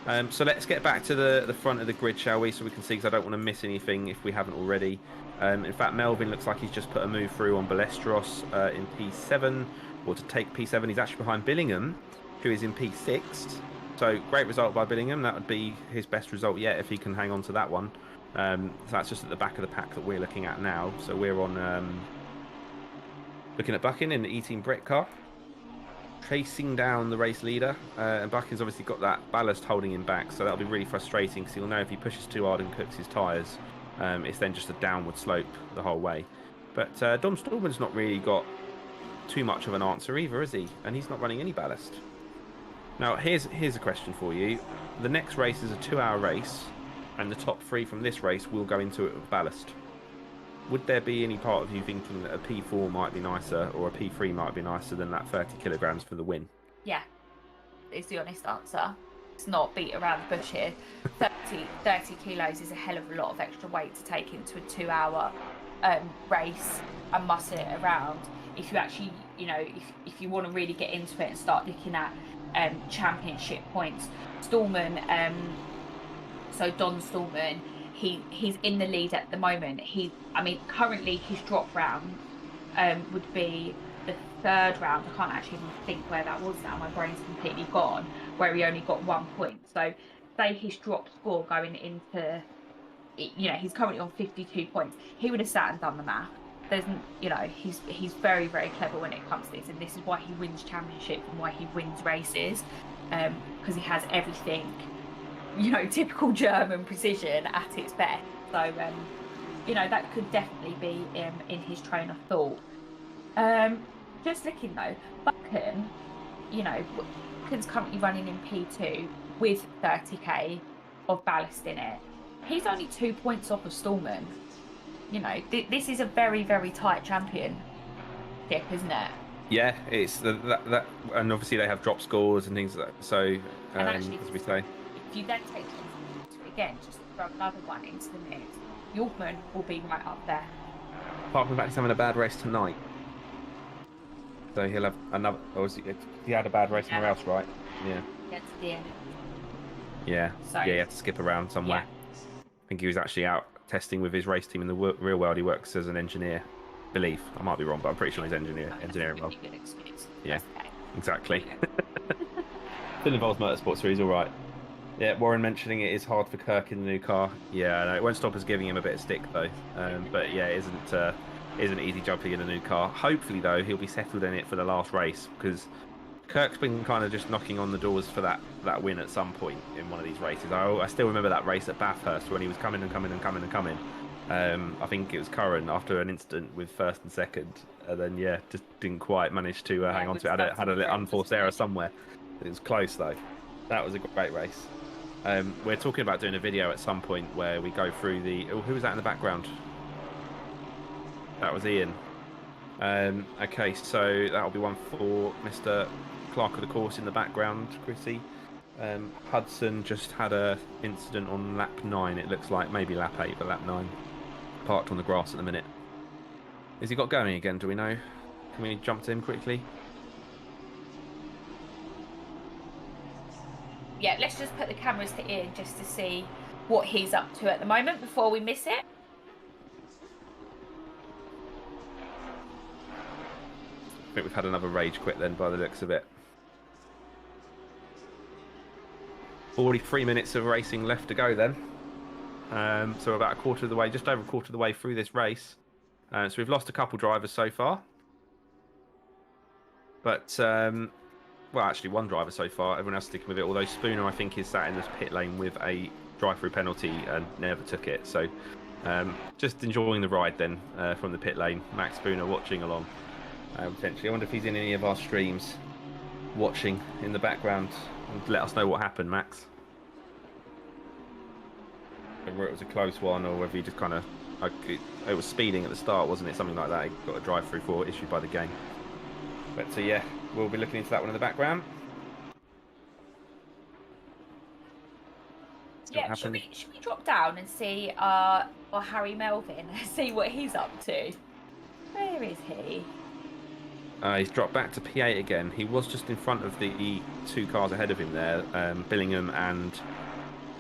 So let's get back to the front of the grid, shall we? So we can see, because I don't want to miss anything if we haven't already. In fact, Melvin looks like he's just put a move through on Balestros in P7, or to take P7. He's actually behind Billingham, who is in P6. So great result by Billingham. That would be his best result yet if he can hang on to that one. So that's just at the back of the pack that we're looking at now. So we're on looking at Buchan in the E-Team Brett car, chasing down the race leader. And Buchan's obviously got that ballast holding him back, so that'll be really frustrating because he'll know if he pushes too hard and cooks his tyres, it's then just a downward slope the whole way. But Dom Stallman's not really got too much of an answer either, is he? And he's not running any ballast. Now, here's a question for you. The next race is a 2-hour race, and the top 3 from this race will go into it with ballast. Would there be any part of you thinking that a P4 might be nicer, or a P3 might be nicer than that 30 kilograms for the win? Yeah, is the honest answer. It's not beat around the bush here. 30 kilos is a hell of a lot of extra weight to take into a 2-hour race and muscle it around. If you actually, if you want to really get into it and start looking at championship points, Stallman, so Don Stallman, he's in the lead at the moment. Currently his drop round would be the 3rd round. I can't actually even think where that was now. My brain's completely gone. Where he only got 1 point. So say his drop score going into, he's currently on 52 points. He would have sat and done the math. He's very, very clever when it comes to this, and this is why he wins championships and why he wins races, because he has everything, typical German precision at its best. So, that could definitely be in his train of thought. Just looking though, Buchan, Buchan's currently running in P2 with 30k of ballast in it. He's only 2 points off of Stallman. This is a very, very tight championship, isn't it? Yeah, it's that, and obviously they have drop scores and things like that. So, and actually, as we say, if you then take it again, just throw another one into the mix, Yorkman will be right up there. apart from the fact he's having a bad race tonight, so he'll have another. Or he had a bad race somewhere else, right? Yeah. That's the end. Yeah. So, yeah, he had to skip around somewhere. Yeah. I think he was actually out testing with his race team in the real world. He works as an engineer. Believe I might be wrong, but I'm pretty sure he's engineering well. Good excuse. Yeah, exactly. Still involves motorsport, so he's all right. Yeah, Warren mentioning it is hard for Kirk in the new car. Yeah, no, it won't stop us giving him a bit of stick though. But yeah, it isn't easy jumping in a new car. Hopefully though, he'll be settled in it for the last race, because Kirk's been kind of just knocking on the doors for that win at some point in one of these races. I still remember that race at Bathurst when he was coming. I think it was Curran after an incident with first and second, and then just didn't quite manage to hang on to it. Had a little unforced error somewhere. It was close though. That was a great race. We're talking about doing a video at some point where we go through the. Oh, who was that in the background? That was Ian. Okay, so that'll be one for Mr. Clark of the course in the background, Chrissy. Hudson just had a incident on lap 9. It looks like maybe lap 8, but lap 9. Parked on the grass at the minute. Has he got going again? Do we know? Can we jump to him quickly? Yeah, let's just put the cameras to Ian just to see what he's up to at the moment before we miss it. I think we've had another rage quit then, by the looks of it. 43 minutes of racing left to go then. So we're about a quarter of the way, just over a quarter of the way through this race. So we've lost a couple drivers so far. But, well, actually one driver so far. Everyone else sticking with it. Although Spooner, I think, is sat in this pit lane with a drive-through penalty and never took it. So just enjoying the ride then from the pit lane. Max Spooner watching along. Potentially. I wonder if he's in any of our streams watching in the background. And let us know what happened, Max. Whether it was a close one or whether he just kind of... It was speeding at the start, wasn't it? Something like that. He got a drive-through for issued by the game. But yeah, we'll be looking into that one in the background. Yeah, should we drop down and see or Harry Melvin, see what he's up to? Where is he? He's dropped back to P8 again. He was just in front of the two cars ahead of him there, Billingham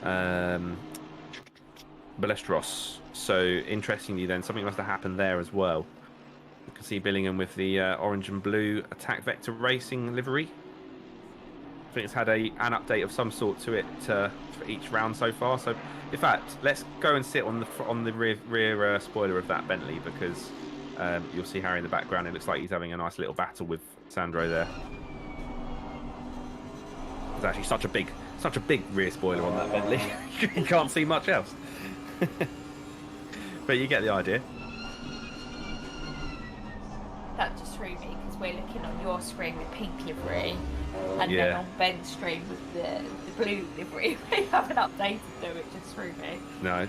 and Balestros. So interestingly, then something must have happened there as well. You can see Billingham with the orange and blue Attack Vector Racing livery. I think it's had an update of some sort to it for each round so far. So, in fact, let's go and sit on the rear spoiler of that Bentley, because you'll see Harry in the background. It looks like he's having a nice little battle with Sandro there. There's actually such a big rear spoiler on that Bentley. You can't see much else. But you get the idea. That just threw me because we're looking on your screen with pink livery, and Yeah. then on Ben's screen with the blue livery. We haven't updated them. It just threw me. No,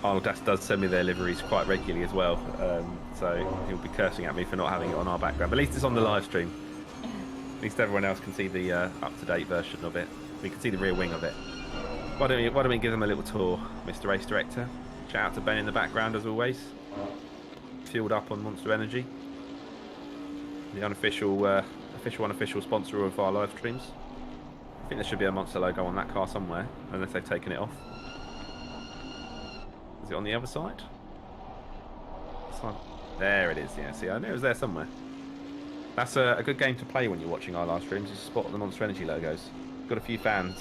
Arnold does send me their liveries quite regularly as well. So he'll be cursing at me for not having it on our background. But at least it's on the live stream. At least everyone else can see the up-to-date version of it. We can see the rear wing of it. Why don't we give them a little tour, Mr. Race Director? Shout out to Ben in the background as always. Fueled up on Monster Energy, the unofficial, unofficial sponsor of our live streams. I think there should be a Monster logo on that car somewhere, unless they've taken it off. Is it on the other side? There it is. Yeah, see, I knew it was there somewhere. That's a good game to play when you're watching our live streams. You spot the Monster Energy logos. Got a few fans.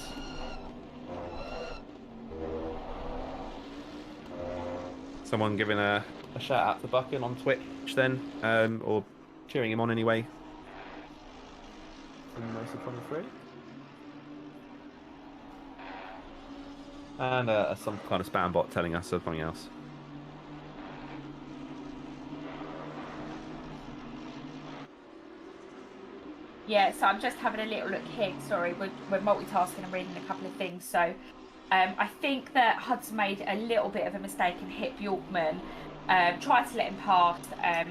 Someone giving a shout out to Buchan on Twitch then, or cheering him on anyway. From Racer 23. And some kind of spam bot telling us something else. Yeah, so I'm just having a little look here. Sorry, we're multitasking and reading a couple of things. So I think that Hudson made a little bit of a mistake and hit Bjorkman. Tried to let him pass, and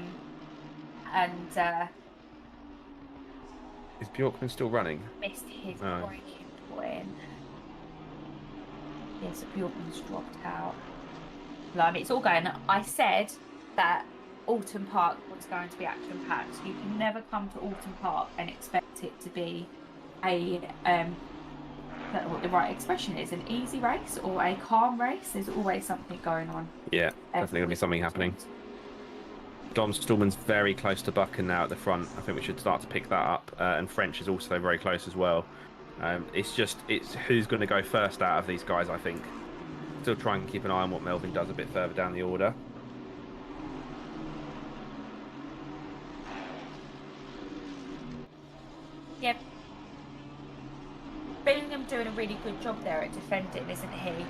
Is Bjorkman still running? missed his Oh. braking point. Yes, Bjorkman's dropped out. Blimey, it's all going. I said that Oulton Park was going to be action-packed. You can never come to Oulton Park and expect it to be a I don't know what the right expression is, an easy race or a calm race. There's always something going on. Yeah, definitely going to be something happening. Dom Stallman's very close to Buchan now at the front. I think we should start to pick that up. And French is also very close as well. It's who's going to go first out of these guys, I think. Still try and keep an eye on what Melvin does a bit further down the order. Yep. Billingham doing a really good job there at defending, isn't he?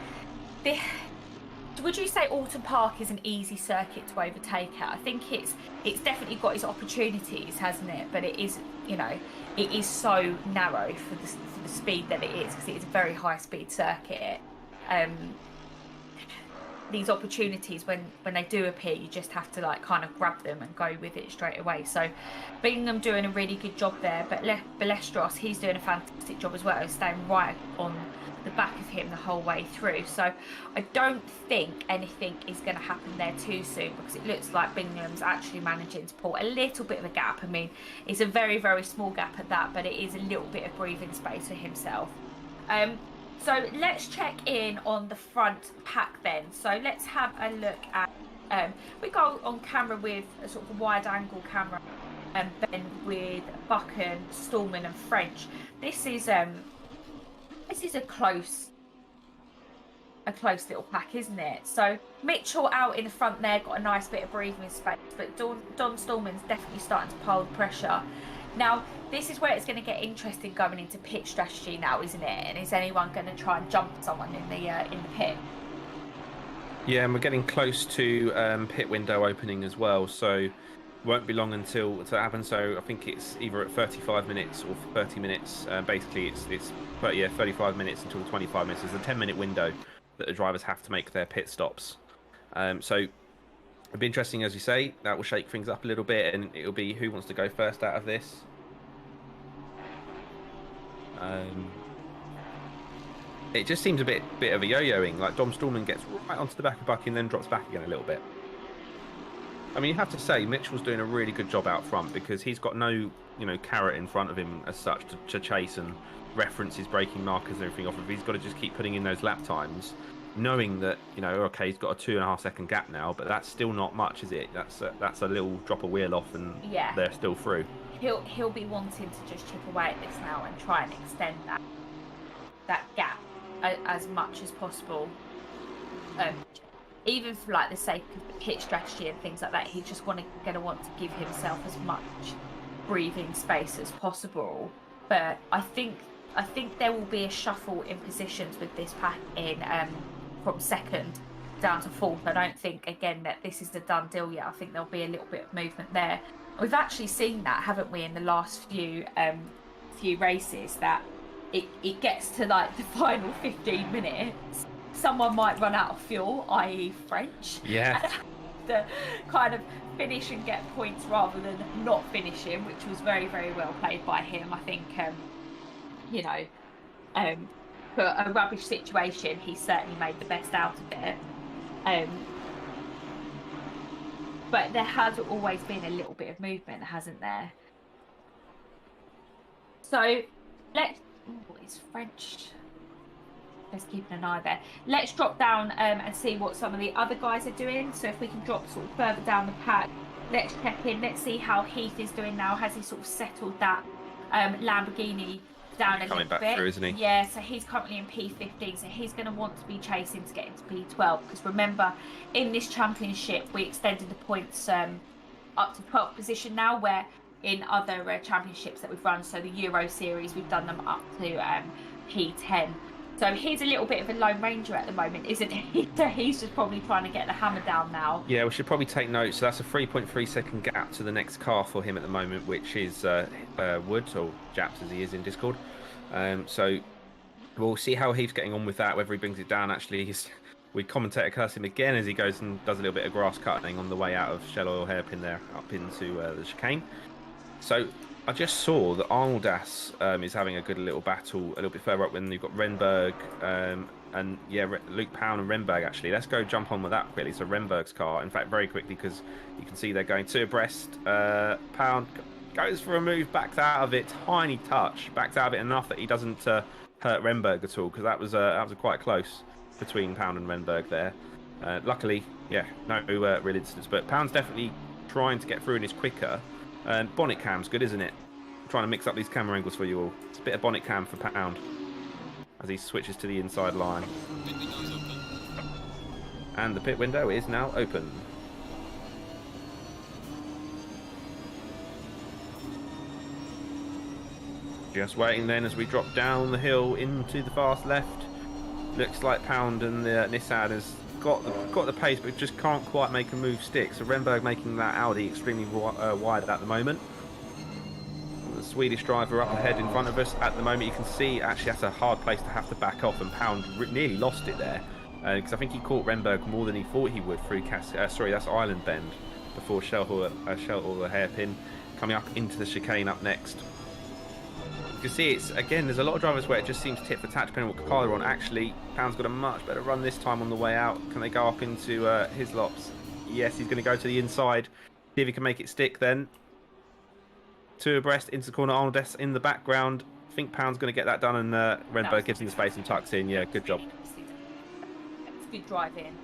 Would you say Oulton Park is an easy circuit to overtake at? I think it's definitely got its opportunities, hasn't it? But it is, it is so narrow for the speed that it is, because it is a very high speed circuit. These opportunities, when they do appear, you just have to kind of grab them and go with it straight away. So Bingham doing a really good job there, but Balestros, he's doing a fantastic job as well, staying right on the back of him the whole way through. So I don't think anything is going to happen there too soon, because it looks like Bingham's actually managing to pull a little bit of a gap. I mean, it's a very, very small gap at that, but it is a little bit of breathing space for himself. So let's check in on the front pack then. So let's have a look at, we go on camera with a sort of wide angle camera, and Ben with Buchan, Stallman and French. This is a close little pack, isn't it? So Mitchell out in the front there, got a nice bit of breathing space, but Don Stallman's definitely starting to pile the pressure. Now, this is where it's going to get interesting going into pit strategy now, isn't it? And is anyone going to try and jump someone in the pit? Yeah, and we're getting close to pit window opening as well, so won't be long until that happens. So I think it's either at 35 minutes or 30 minutes. Basically, it's 35 minutes until the 25 minutes. There's a 10-minute window that the drivers have to make their pit stops. So it'll be interesting, as you say. That will shake things up a little bit, and it'll be who wants to go first out of this. It just seems a bit of a yo-yoing. Like Dom Stallman gets right onto the back of Buchan, then drops back again a little bit. I mean, you have to say Mitchell's doing a really good job out front because he's got no, carrot in front of him as such to chase and reference his braking markers and everything off of. He's got to just keep putting in those lap times, knowing that okay, he's got a 2.5 second gap now, but that's still not much, is it? That's a little drop of wheel off, and they're still through. He'll be wanting to just chip away at this now and try and extend that gap as much as possible. Even for like the sake of the pit strategy and things like that, he's just going to want to give himself as much breathing space as possible. But I think there will be a shuffle in positions with this pack in from second down to fourth. I don't think again that this is the done deal yet. I think there'll be a little bit of movement there. We've actually seen that, haven't we, in the last few races, that it gets to like the final 15 minutes. Someone might run out of fuel, i.e. French. Yeah. And to kind of finish and get points rather than not finishing, which was very, very well played by him. I think, for a rubbish situation, he certainly made the best out of it. But there has always been a little bit of movement, hasn't there? So it's French. Just keeping an eye there. Let's drop down and see what some of the other guys are doing. So if we can drop sort of further down the pack, let's check in. Let's see how Heath is doing now. Has he sort of settled that Lamborghini down a little bit? Coming back through, isn't he? Yeah, so he's currently in P15, so he's going to want to be chasing to get into P12. Because remember, in this championship, we extended the points up to 12th position now, where in other championships that we've run, so the Euro Series, we've done them up to P10. So he's a little bit of a Lone Ranger at the moment, isn't he? So he's just probably trying to get the hammer down now. Yeah, we should probably take note. So that's a 3.3 second gap to the next car for him at the moment, which is Woods, or Japs as he is in Discord. So we'll see how he's getting on with that, whether he brings it down. Actually, we commentator curse him again as he goes and does a little bit of grass cutting on the way out of Shell Oil Hairpin there, up into the chicane. So I just saw that Arnoldas is having a good little battle a little bit further up when you've got Renberg and Luke Pound and Renberg actually. Let's go jump on with that quickly. So Renberg's car, in fact, very quickly, because you can see they're going two abreast. Pound goes for a move, backs out of it, tiny touch, backs out of it enough that he doesn't hurt Renberg at all, because that was quite close between Pound and Renberg there. Luckily, no real incidents, but Pound's definitely trying to get through and is quicker. And bonnet cam's good, isn't it? Trying to mix up these camera angles for you all. It's a bit of bonnet cam for Pound as he switches to the inside line. And the pit window is now open. Just waiting then as we drop down the hill into the fast left. Looks like Pound and the Nissan has got the pace, but just can't quite make a move stick. So Renberg making that Audi extremely wide at the moment. The Swedish driver up ahead in front of us at the moment. You can see actually that's a hard place to have to back off, and Pound nearly lost it there because I think he caught Renberg more than he thought he would through that's Island Bend before Shell Oil Hairpin, coming up into the chicane up next. You can see there's a lot of drivers where it just seems tit for tat depending on what car they're on. Actually, Pound's got a much better run this time on the way out. Can they go up into his lops? Yes, he's going to go to the inside. See if he can make it stick then. Two abreast into the corner. Arnold in the background. I think Pound's going to get that done, and Renberg gives him the space and tucks in. Yeah, good job. It's good driving.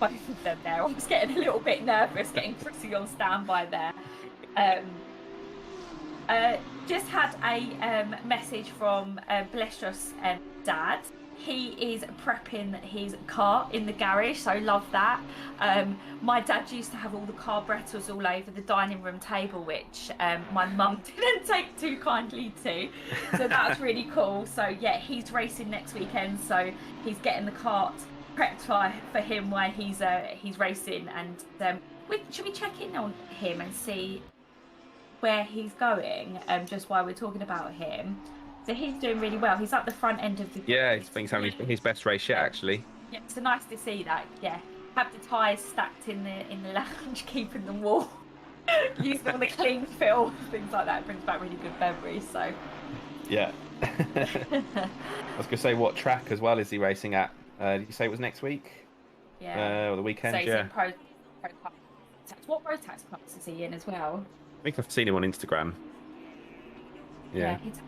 Both of them there. I was getting a little bit nervous, getting Chrissy on standby there. Just had a message from Blestros' dad. He is prepping his car in the garage, so love that. My dad used to have all the carburetors all over the dining room table, which my mum didn't take too kindly to. So that's really cool. So yeah, he's racing next weekend, so he's getting the cart prepped for him while he's racing. And should we check in on him and see where he's going, just while we're talking about him? So he's doing really well. He's at the front end of the... Yeah, he's having his best race yet, actually. Yeah, so nice to see that. Yeah, have the tyres stacked in the lounge, keeping them warm, using all the clean fill, things like that. It brings back really good memories. So yeah. I was gonna say, what track as well is he racing at? Did you say it was next week? Yeah. Or the weekend? So he's yeah. in Pro Cup. What road tax class is he in as well? I think I've seen him on Instagram. Yeah. He does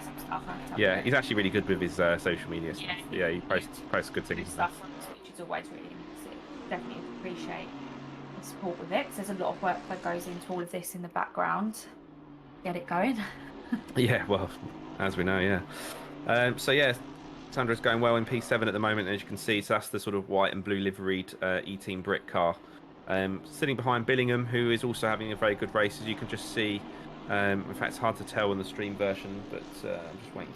some stuff. Yeah, he's actually really good with his social media stuff. Yeah, he posts good things. Stuff on his, which is always really interesting. Definitely appreciate the support with it. 'Cause there's a lot of work that goes into all of this in the background. Get it going. Yeah, well, as we know, yeah. So yeah, Sandra's going well in P7 at the moment, as you can see. So that's the sort of white and blue liveried E-Team Brit car. Sitting behind Billingham, who is also having a very good race, as you can just see. In fact, it's hard to tell on the stream version, but I'm just waiting.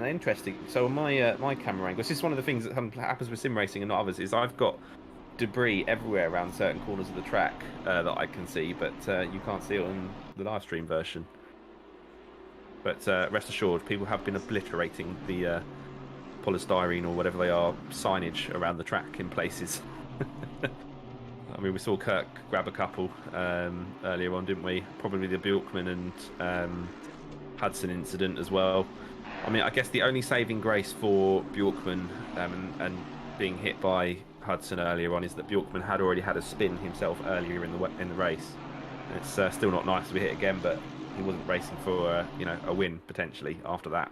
Interesting. So on my camera angle, this is one of the things that happens with sim racing and not others, is I've got debris everywhere around certain corners of the track that I can see, but you can't see it on the live stream version. But rest assured, people have been obliterating the polystyrene or whatever they are signage around the track in places. I mean, we saw Kirk grab a couple earlier on, didn't we? Probably the Bjorkman and Hudson incident as well. I mean, I guess the only saving grace for Bjorkman and being hit by Hudson earlier on is that Bjorkman had already had a spin himself earlier in the race. It's still not nice to be hit again, but he wasn't racing for a win potentially after that.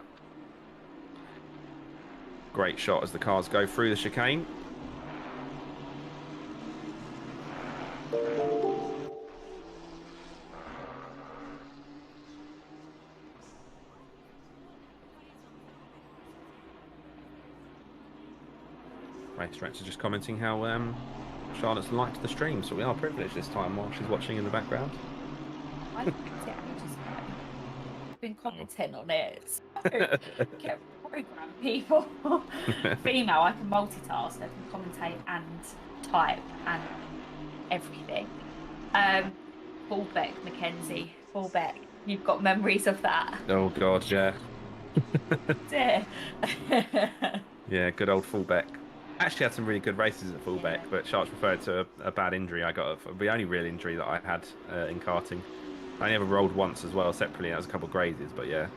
Great shot as the cars go through the chicane. Racetracks are just commenting how Charlotte's liked the stream, so we are privileged this time while she's watching in the background. I liked it. I've been commenting on it. So get program people. Female, I can multitask. I can commentate and type and everything. Fullback, Mackenzie. Fullback. You've got memories of that. Oh God, yeah. Dear. Yeah, good old fullback. Actually had some really good races at fullback, but Charles referred to a bad injury I got. The only real injury that I had in karting. I only ever rolled once as well, separately. That was a couple of grazes, but yeah,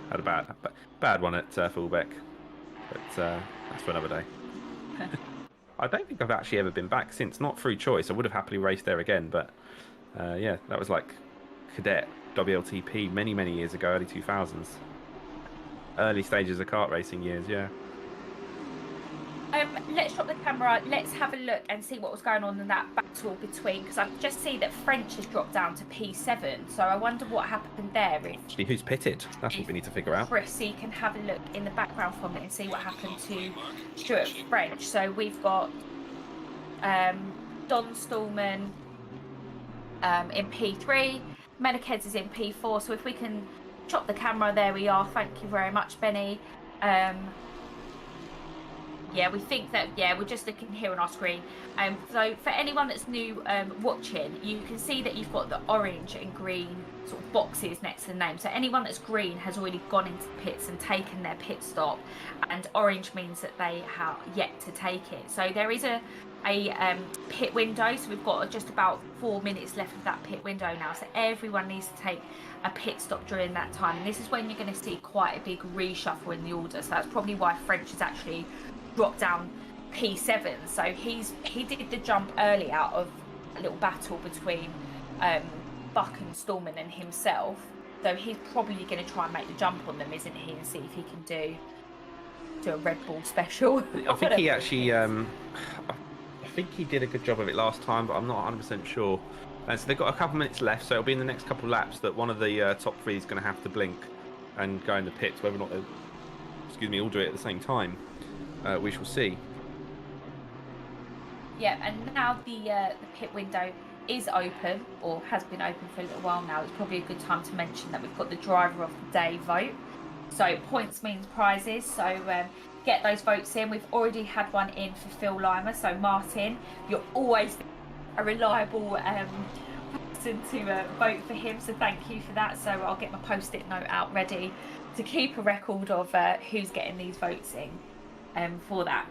had a bad one at fullback. But that's for another day. I don't think I've actually ever been back since, not through choice. I would have happily raced there again, but yeah, that was like cadet WLTP many years ago, early 2000s. Early stages of kart racing years, yeah. Let's drop the camera. Let's have a look and see what was going on in that battle between, because I just see that French has dropped down to P7. So I wonder what happened there. Actually, who's pitted? That's what we need to figure out. Chris, so you can have a look in the background from it and see what happened to Stuart French. So we've got Don Stallman in P3. Menakeds is in P4. So if we can chop the camera, there we are. Thank you very much, Benny. Yeah, we think that, yeah, we're just looking here on our screen. So for anyone that's new watching, you can see that you've got the orange and green sort of boxes next to the name. So anyone that's green has already gone into the pits and taken their pit stop, and orange means that they have yet to take it. So there is a pit window, so we've got just about 4 minutes left of that pit window now. So everyone needs to take a pit stop during that time. And this is when you're going to see quite a big reshuffle in the order. So that's probably why French is actually dropped down P7. So he did the jump early out of a little battle between Buck and Stallman and himself. So he's probably going to try and make the jump on them, isn't he, and see if he can do a Red Bull special. I think he actually I think he did a good job of it last time, but I'm not 100% sure. And so they've got a couple minutes left, so it'll be in the next couple of laps that one of the top three is going to have to blink and go in the pits, whether or not they all do it at the same time. We shall see. Yeah, and now the pit window is open, or has been open for a little while now. It's probably a good time to mention that we've got the driver of the day vote. So points means prizes, so get those votes in. We've already had one in for Phil Limer, so Martin, you're always a reliable person to vote for him, so thank you for that. So I'll get my post-it note out ready to keep a record of who's getting these votes in. For that.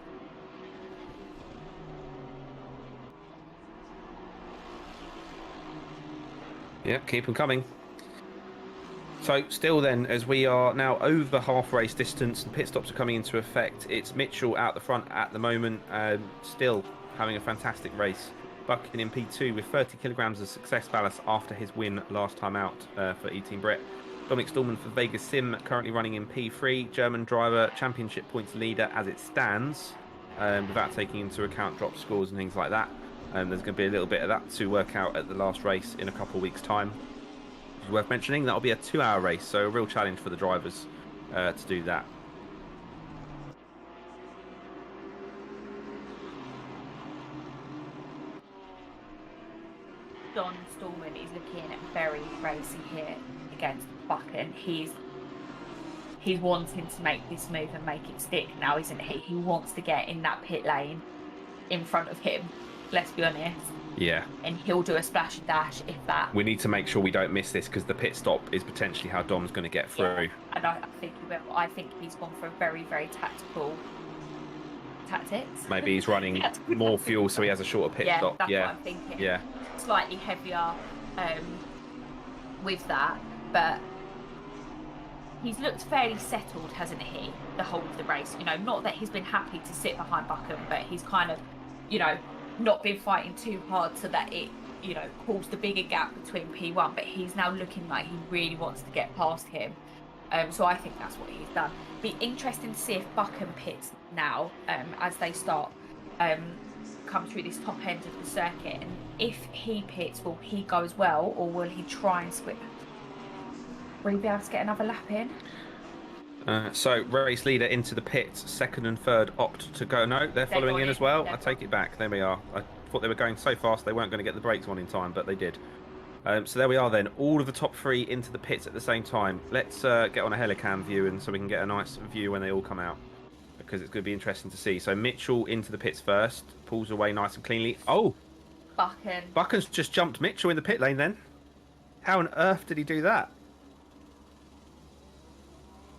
Yeah, keep them coming. So still then, as we are now over half race distance and pit stops are coming into effect, it's Mitchell out the front at the moment, still having a fantastic race Bucking in P2 with 30 kilograms of success ballast after his win last time out for E-Team Brit. Dominic Stallman for Vegas Sim, currently running in P3. German driver, championship points leader as it stands, without taking into account drop scores and things like that. There's going to be a little bit of that to work out at the last race in a couple of weeks' time. It's worth mentioning that'll be a 2-hour race, so a real challenge for the drivers to do that. Don Stallman is looking very racy here against Buchan. He's wanting to make this move and make it stick now, isn't he? He wants to get in that pit lane in front of him, let's be honest. Yeah. And he'll do a splash and dash if that. We need to make sure we don't miss this, because the pit stop is potentially how Dom's going to get through. Yeah, and I think he will. I think he's gone for a very, very tactics. Maybe he's running more fuel so he has a shorter pit stop. That's what I'm thinking. Yeah. Slightly heavier with that, but he's looked fairly settled, hasn't he, the whole of the race? You know, not that he's been happy to sit behind Buchan, but he's kind of, you know, not been fighting too hard so that it, you know, caused the bigger gap between P1, but he's now looking like he really wants to get past him. So I think that's what he's done. Be interesting to see if Buchan pits now as they start come through this top end of the circuit, and if he pits, will he go as well, or will he try and split? Will he be able to get another lap in? So race leader into the pits, second and third opt to go. No, they're following in as well. I take it back. There we are. I thought they were going so fast they weren't going to get the brakes on in time, but they did. So there we are then. All of the top three into the pits at the same time. Let's get on a helicam view and so we can get a nice view when they all come out, because it's going to be interesting to see. So Mitchell into the pits first, pulls away nice and cleanly. Oh, Buchan's just jumped Mitchell in the pit lane then. How on earth did he do that?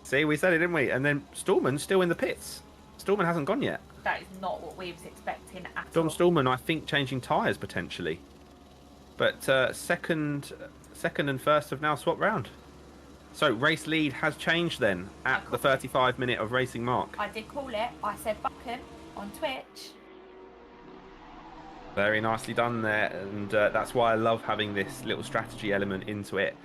See, we said it, didn't we? And then Stallman's still in the pits. Stallman hasn't gone yet. That is not what we was expecting at all. Dom Stallman, I think, changing tyres potentially. But second and first have now swapped round. So race lead has changed then at the 35-minute of racing mark. I did call it. I said Buchan on Twitch. Very nicely done there, and that's why I love having this little strategy element into it,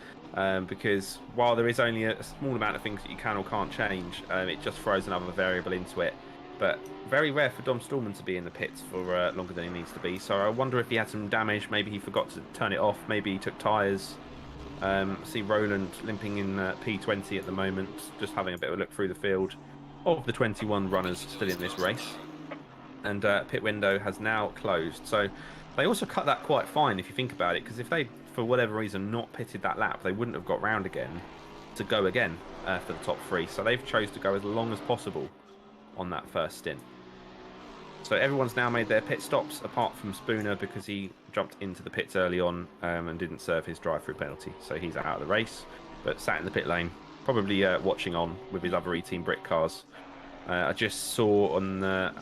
because while there is only a small amount of things that you can or can't change, it just throws another variable into it. But very rare for Dom Stallman to be in the pits for longer than he needs to be. So I wonder if he had some damage. Maybe he forgot to turn it off. Maybe he took tyres. See Roland limping in P20 at the moment, just having a bit of a look through the field of the 21 runners still in this race. And pit window has now closed. So they also cut that quite fine if you think about it, because if they, for whatever reason, not pitted that lap, they wouldn't have got round again to go again for the top three. So they've chose to go as long as possible on that first stint. So everyone's now made their pit stops, apart from Spooner, because he jumped into the pits early on and didn't serve his drive-through penalty. So he's out of the race, but sat in the pit lane, probably watching on with his other E-Team Brit cars. I just saw on the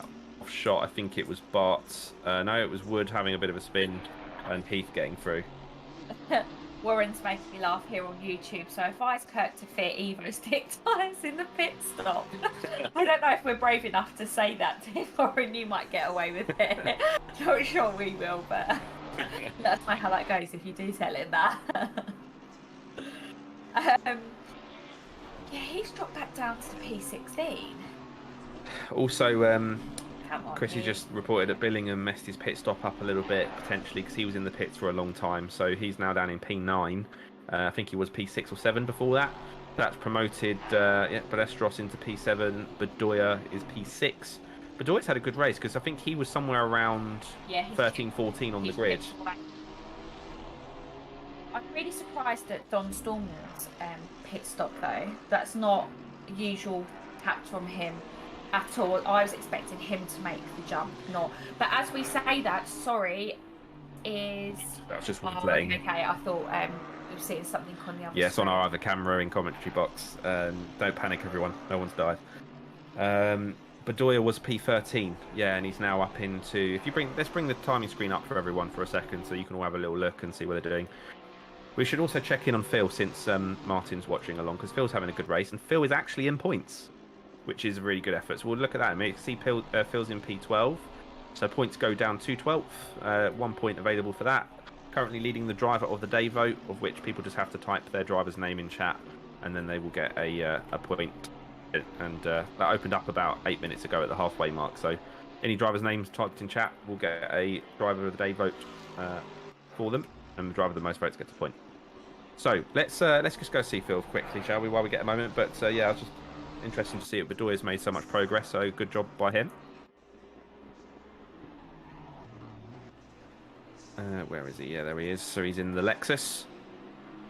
off shot, I think it was Bart, no, it was Wood having a bit of a spin and Heath getting through. Warren's making me laugh here on YouTube, so advise Kirk to fit Evo stick tyres in the pit stop. I don't know if we're brave enough to say that to him, Warren. You might get away with it. Not sure we will, but that's not how that goes if you do tell him that. Yeah, he's dropped back down to the P16. Also, Chrissy just reported that Billingham messed his pit stop up a little bit, potentially, because he was in the pits for a long time. So he's now down in P9. I think he was P6 or 7 before that. That's promoted Balestros into P7. Bedoya is P6. Bedoya's had a good race, because I think he was somewhere around 13, 14 on the grid. I'm really surprised at Don Stallman's pit stop, though. That's not usual tact from him at all. I was expecting him to make the jump, not. But as we say that, sorry, is. That was just playing. Okay, I thought we were seeing something on the other. Yes, on our other camera in commentary box. Don't panic, everyone. No one's died. Bedoya was P13, yeah, and he's now up into. If you let's bring the timing screen up for everyone for a second, so you can all have a little look and see what they're doing. We should also check in on Phil, since Martin's watching along, because Phil's having a good race, and Phil is actually in points, which is a really good effort. So we'll look at that. You see Phil's in P12, So points go down to 12th. 1 point available for that. Currently leading the driver of the day vote, of which people just have to type their driver's name in chat, and then they will get a point. And that opened up about 8 minutes ago at the halfway mark. So any driver's names typed in chat will get a driver of the day vote for them, and the driver with the most votes gets a point. So let's just go see Phil quickly, shall we, while we get a moment? But yeah, it's just interesting to see it. Bedoya's made so much progress, so good job by him. Where is he? Yeah, there he is. So he's in the Lexus.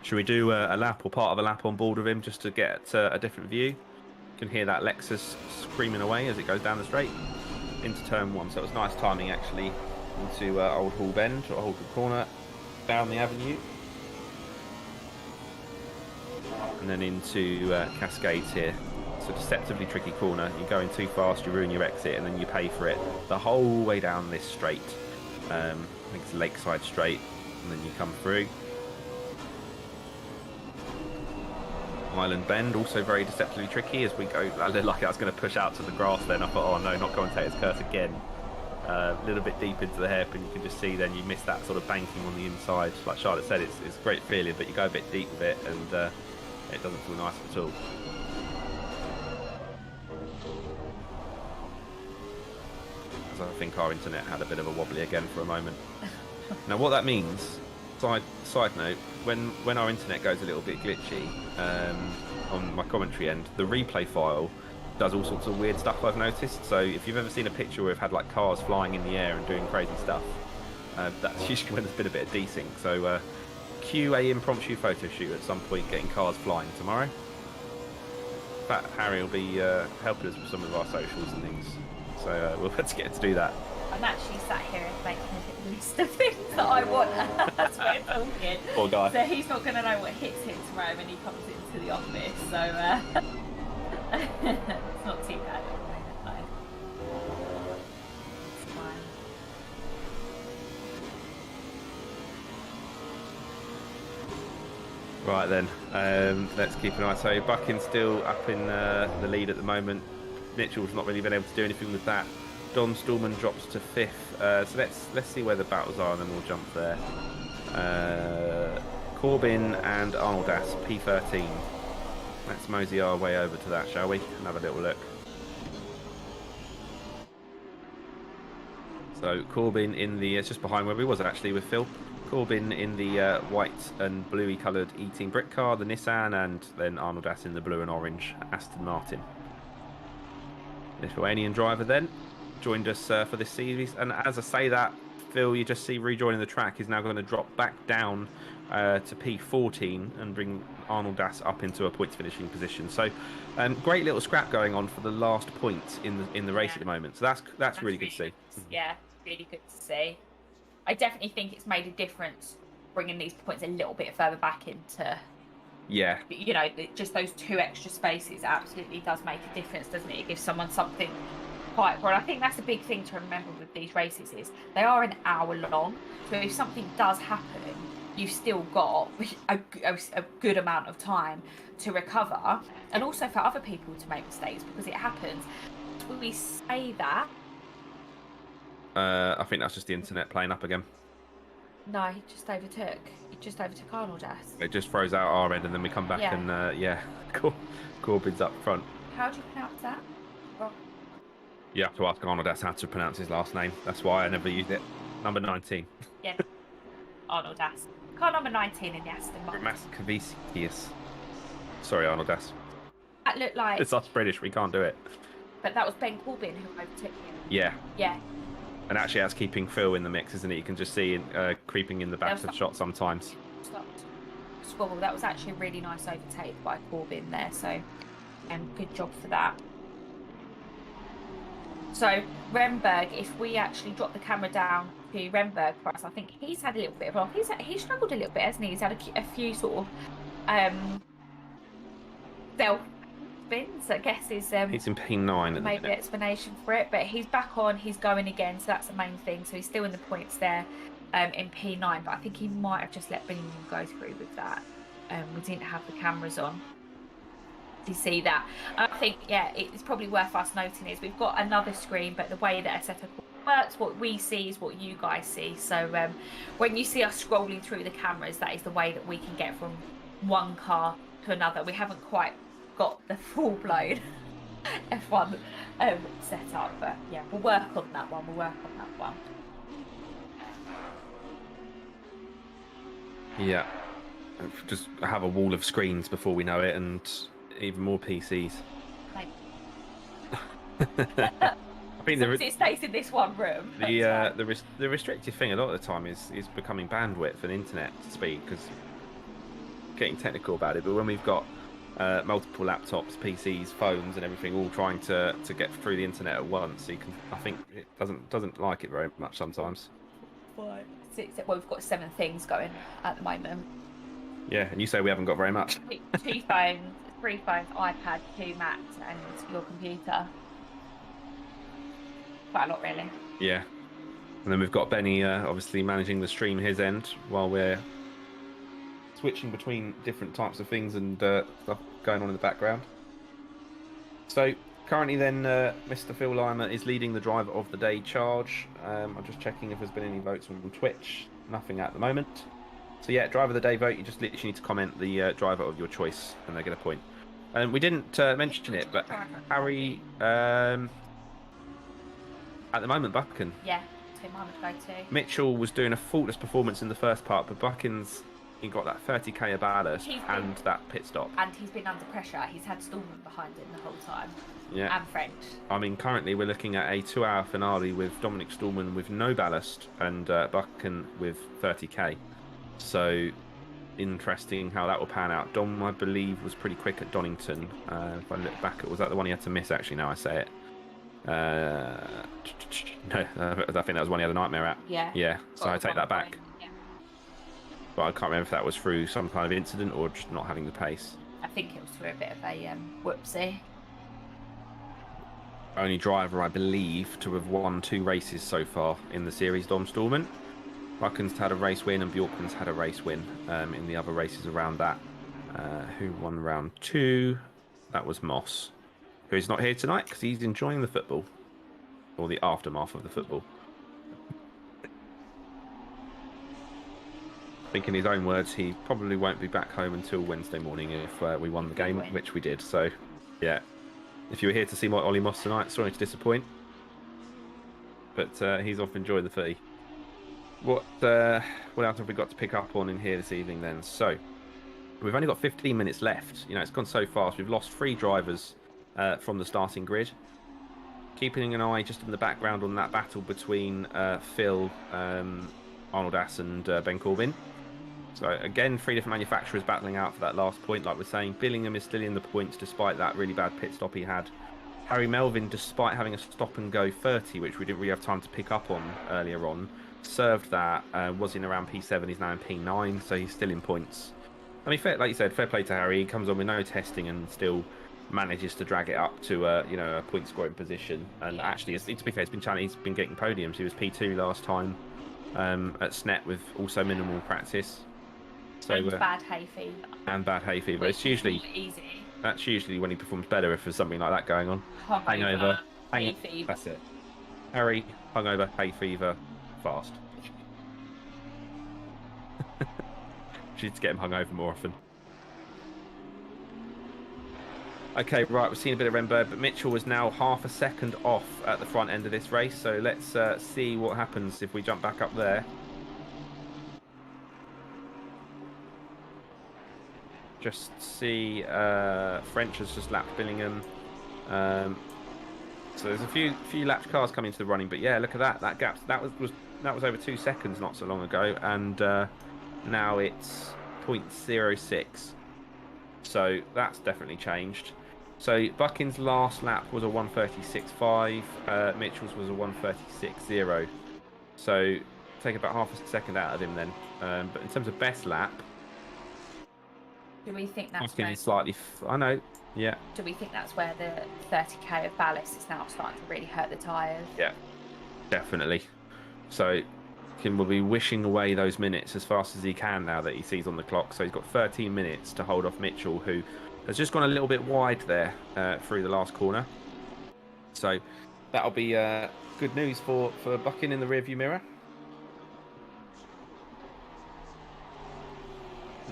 Should we do a lap or part of a lap on board with him just to get a different view? You can hear that Lexus screaming away as it goes down the straight into turn 1. So it was nice timing actually into Old Hall Bend or Old Hall Corner down the avenue. And then into Cascades here. So deceptively tricky corner. You're going too fast, you ruin your exit, and then you pay for it the whole way down this straight. I think it's Lakeside Straight, and then you come through. Island Bend, also very deceptively tricky as we go. I looked like I was going to push out to the grass then. I thought, oh no, not commentator's curse again. A little bit deep into the hairpin, you can just see then you miss that sort of banking on the inside. Like Charlotte said, it's a great feeling, but you go a bit deep with it, and it doesn't feel nice at all. As I think our internet had a bit of a wobbly again for a moment. Now what that means, side note, when our internet goes a little bit glitchy on my commentary end, the replay file does all sorts of weird stuff I've noticed. So if you've ever seen a picture where we've had like cars flying in the air and doing crazy stuff, that's usually when there's been a bit of desync. So cue a impromptu photo shoot at some point getting cars flying tomorrow. In fact, Harry will be helping us with some of our socials and things. So we'll have to get to do that. I'm actually sat here making a list of things that I want as we're talking. Poor guy. So he's not going to know what hits him tomorrow when he comes into the office. So it's not too bad at the moment, though. It's fine. Right then, let's keep an eye. So Buckin's still up in the lead at the moment. Mitchell's not really been able to do anything with that. Don Stallman drops to 5th. So let's see where the battles are, and then we'll jump there. Corbin and Arnoldas, P13. Let's mosey our way over to that, shall we? And have a little look. So Corbin in the, it's just behind where we was actually with Phil. Corbin in the white and bluey coloured E-Team brick car, the Nissan, and then Arnoldas in the blue and orange Aston Martin. Lithuanian driver then joined us for this series, and as I say that, Phil, you just see rejoining the track is now going to drop back down to P14 and bring Arnoldas up into a points finishing position. So great little scrap going on for the last point in the race at the moment. So that's really good to see. Yeah, really good to see. I definitely think it's made a difference bringing these points a little bit further back into. Yeah. You know, just those 2 extra spaces absolutely does make a difference, doesn't it? It gives someone something quite broad. I think that's a big thing to remember with these races is they are an hour long. So if something does happen, you've still got a good amount of time to recover, and also for other people to make mistakes because it happens. Will we say that? I think that's just the internet playing up again. No, he just overtook Arnoldas. It just throws out our end, and then we come back and yeah, Corbin's up front. How do you pronounce that? Well, you have to ask Arnoldas how to pronounce his last name. That's why I never used it. Number 19. Yeah, Arnoldas. Car number 19 in the Aston Martin. Ramaskovicius. Sorry, Arnoldas. That looked like. It's us British. We can't do it. But that was Ben Corbin who overtook him. Yeah. Yeah. And actually, that's keeping Phil in the mix, isn't it? You can just see creeping in the back of the shot sometimes. Stopped. Squabble. That was actually a really nice overtake by Corbin there. So, good job for that. So Remberg, if we actually drop the camera down to Remberg for us, I think he's had a little bit of he's struggled a little bit, hasn't he? He's had a few sort of self spins, I guess is he's in P9 at the maybe minute. The explanation for it, but he's back on, he's going again, so that's the main thing. So he's still in the points there in P9, but I think he might have just let Bingham go through with that. We didn't have the cameras on to see that. I think, yeah, it's probably worth us noting is we've got another screen, but the way that Assetto works. What we see is what you guys see. So when you see us scrolling through the cameras, that is the way that we can get from one car to another. We haven't quite got the full-blown F1 set up, but yeah, we'll work on that one. Yeah, just have a wall of screens before we know it, and even more PCs. I think it stays in this one room. The restrictive thing a lot of the time is becoming bandwidth and internet speed, because getting technical about it, but when we've got multiple laptops, PCs, phones, and everything all trying to get through the internet at once, I think it doesn't like it very much sometimes. Well, we've got 7 things going at the moment. Yeah, and you say we haven't got very much. 2 phones, 3 phones, iPad, 2 Macs, and your computer. Quite a lot, really. Yeah. And then we've got Benny obviously managing the stream his end while we're switching between different types of things and stuff going on in the background. So currently then Mr. Phil Lima is leading the driver of the day charge. I'm just checking if there's been any votes on Twitch. Nothing at the moment. So yeah, driver of the day vote, you just literally need to comment the driver of your choice and they get a point. And we didn't mention it, but Harry... at the moment, Buchan. Yeah, Tim, I would go to. Mitchell was doing a faultless performance in the first part, but Buchan's he got that 30k of ballast and that pit stop. And he's been under pressure. He's had Stallman behind him the whole time. Yeah. And French. I mean, currently we're looking at a 2-hour finale with Dominic Stallman with no ballast and Buchan with 30k. So interesting how that will pan out. Dom, I believe, was pretty quick at Donington. If I look back, was that the one he had to miss? Actually, now I say it. No, I think that was one he had a nightmare at. Yeah. Yeah, so I take that back. Yeah. But I can't remember if that was through some kind of incident or just not having the pace. I think it was through a bit of a whoopsie. Only driver, I believe, to have won 2 races so far in the series, Dom Stallman. Buchan's had a race win and Bjorkman's had a race win in the other races around that. Who won round 2? That was Moss, who's not here tonight because he's enjoying the football, or the aftermath of the football. I think in his own words, he probably won't be back home until Wednesday morning if we won the game, which we did. So, yeah. If you were here to see my Ollie Moss tonight, sorry to disappoint. But he's off enjoying the footy. What else have we got to pick up on in here this evening then? So, we've only got 15 minutes left. You know, it's gone so fast. We've lost 3 drivers from the starting grid. Keeping an eye just in the background on that battle between Phil, Arnold Ass and Ben Corbin. So again, 3 different manufacturers battling out for that last point. Like we're saying, Billingham is still in the points despite that really bad pit stop he had. Harry Melvin, despite having a stop and go 30, which we didn't really have time to pick up on earlier on, served that, was in around P7, he's now in P9, so he's still in points. I mean, fair, like you said, fair play to Harry. He comes on with no testing and still manages to drag it up to a point scoring position. And actually, to be fair, he's been getting podiums. He was P2 last time at Snet with also minimal practice. So and bad hay fever. And bad hay fever. It's usually easy. That's usually when he performs better if there's something like that going on. Hangover, hay fever. That's it. Harry, hungover, hay fever, fast. She needs to get him hungover more often. Okay, right, we're seeing a bit of Renberg, but Mitchell was now half a second off at the front end of this race, so let's see what happens if we jump back up there. Just see French has just lapped Billingham. So there's a few lapped cars coming into the running, but yeah, look at that. That gap that was over 2 seconds not so long ago, and now it's 0.06. So that's definitely changed. So Buchan's last lap was a 1:36.5. Mitchell's was a 1:36.0. So take about half a second out of him then. But in terms of best lap, do we think that's where slightly? I know. Yeah. Do we think that's where the 30k of ballast is now starting to really hurt the tyres? Yeah, definitely. So Kim will be wishing away those minutes as fast as he can now that he sees on the clock. So he's got 13 minutes to hold off Mitchell, who has just gone a little bit wide there through the last corner. So that'll be good news for Bucking in the rearview mirror.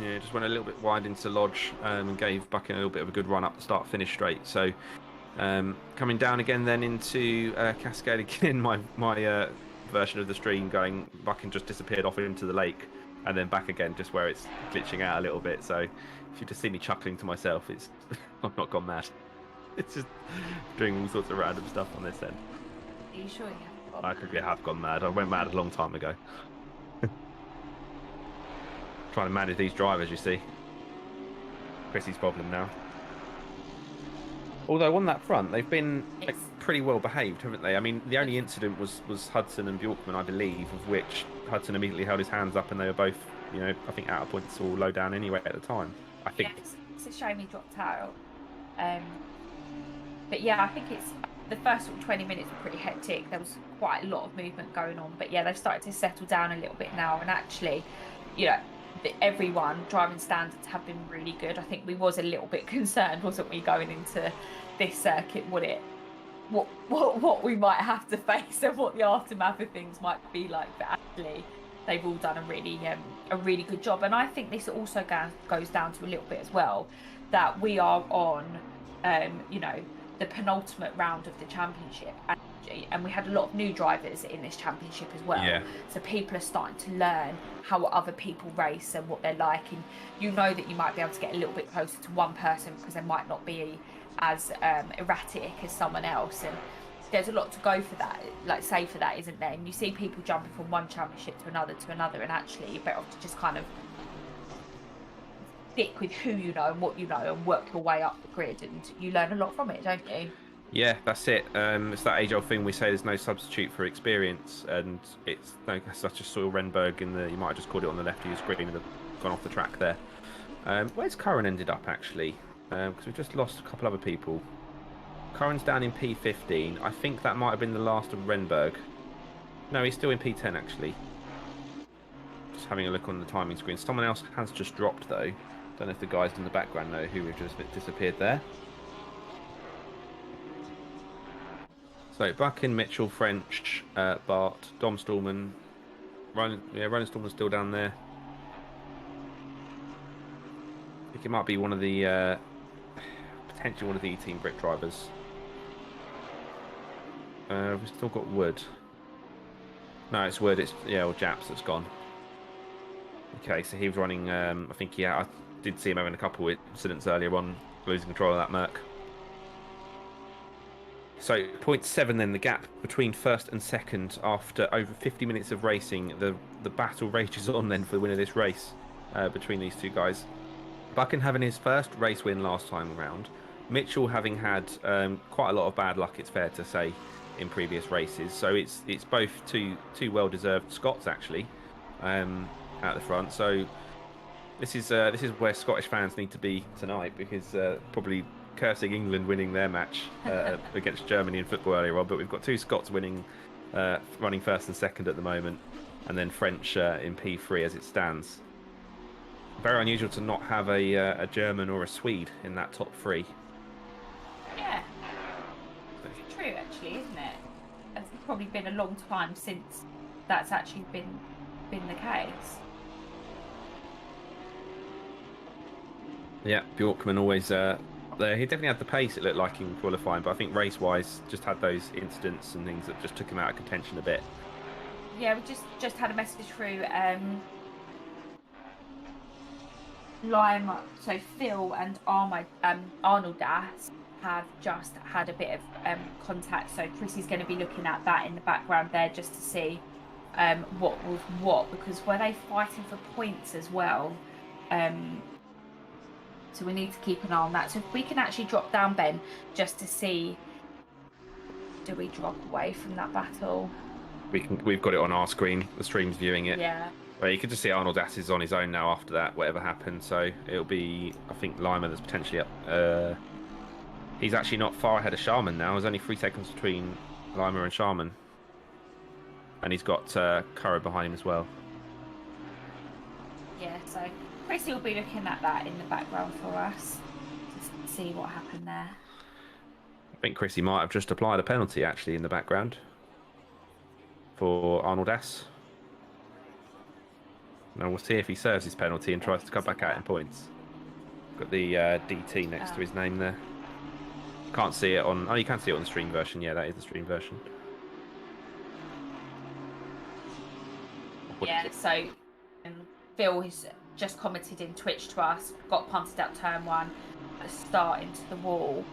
Yeah, just went a little bit wide into Lodge and gave Bucking a little bit of a good run up the start-finish straight. So coming down again then into Cascade again, my version of the stream going, Bucking just disappeared off into the lake and then back again, just where it's glitching out a little bit. So if you just see me chuckling to myself, it's I've not gone mad. It's just doing all sorts of random stuff on this end. Are you sure you haven't gone I mad? could have gone mad. I went mad a long time ago. Trying to manage these drivers, you see. Chrissy's problem now. Although on that front, they've been pretty well behaved, haven't they? I mean, the only incident was Hudson and Bjorkman, I believe, of which Hudson immediately held his hands up and they were both, you know, I think out of points or low down anyway at the time. I think. Yeah, it's a shame he dropped out. But yeah, I think it's the first 20 minutes were pretty hectic. There was quite a lot of movement going on. But yeah, they've started to settle down a little bit now. And actually, you know, everyone driving standards have been really good. I think we was a little bit concerned, wasn't we, going into this circuit, what we might have to face and what the aftermath of things might be like. But actually, they've all done a really good job. And I think this also goes down to a little bit as well that we are on, you know, the penultimate round of the championship. And we had a lot of new drivers in this championship as well. Yeah. So people are starting to learn how other people race and what they're like. And you know that you might be able to get a little bit closer to one person because they might not be as erratic as someone else. And there's a lot to go for that, like say for that, isn't there? And you see people jumping from one championship to another, and actually you're better off to just kind of stick with who you know and what you know and work your way up the grid, and you learn a lot from it, don't you? Yeah, that's it. It's that age-old thing we say there's no substitute for experience, and it's no such as Soil Renberg in the, you might have just called it on the left of your screen and gone off the track there. Where's Curran ended up actually? Because we've just lost a couple other people. Curran's down in P15. I think that might have been the last of Renberg. No, he's still in P10 actually. Just having a look on the timing screen. Someone else has just dropped though. Don't know if the guys in the background know who have just disappeared there. So Buckin, Mitchell, French, Bart, Dom Stallman, Ronan Stallman's still down there. I think it might be one of the potentially one of the E-Team Brit drivers. We've still got Wood. No, it's Wood. It's or Japs that's gone. Okay, so he was running. I think I did see him having a couple of incidents earlier on, losing control of that Merc. So 0.7 then, the gap between first and second after over 50 minutes of racing. The battle rages on then for the win of this race between these two guys. Buchan having his first race win last time around. Mitchell having had quite a lot of bad luck, it's fair to say, in previous races. So it's both two well-deserved Scots actually at the front. So this is where Scottish fans need to be tonight, because probably cursing England winning their match against Germany in football earlier on, but we've got two Scots winning, running first and second at the moment, and then French in P3 as it stands. Very unusual to not have a German or a Swede in that top three. Yeah, it's true actually, isn't it? It's probably been a long time since that's actually been the case. Yeah, Bjorkman always there. He definitely had the pace, it looked like, in qualifying, but I think race-wise just had those incidents and things that just took him out of contention a bit. Yeah, we just had a message through Lime. So Phil and Arnold Das have just had a bit of contact, so Chrissy's going to be looking at that in the background there just to see what was what, because were they fighting for points as well? So we need to keep an eye on that. So if we can actually drop down, Ben, just to see, do we drop away from that battle? We've got it on our screen. The stream's viewing it. Yeah. Well, you can just see Arnold Ass is on his own now after that, whatever happened. So it'll be, I think, Lima that's potentially up. He's actually not far ahead of Sharman now. There's only 3 seconds between Lima and Sharman. And he's got Curra behind him as well. Yeah, so Chrissy will be looking at that in the background for us to see what happened there. think Chrissy might have just applied a penalty actually in the background for Arnold S. Now we'll see if he serves his penalty and tries to come back out in points. Got the DT next to his name there. Can't see it on... Oh, you can see it on the stream version. Yeah, that is the stream version. Yeah, so Phil has just commented in Twitch to us, got punted up turn 1, a start into the wall.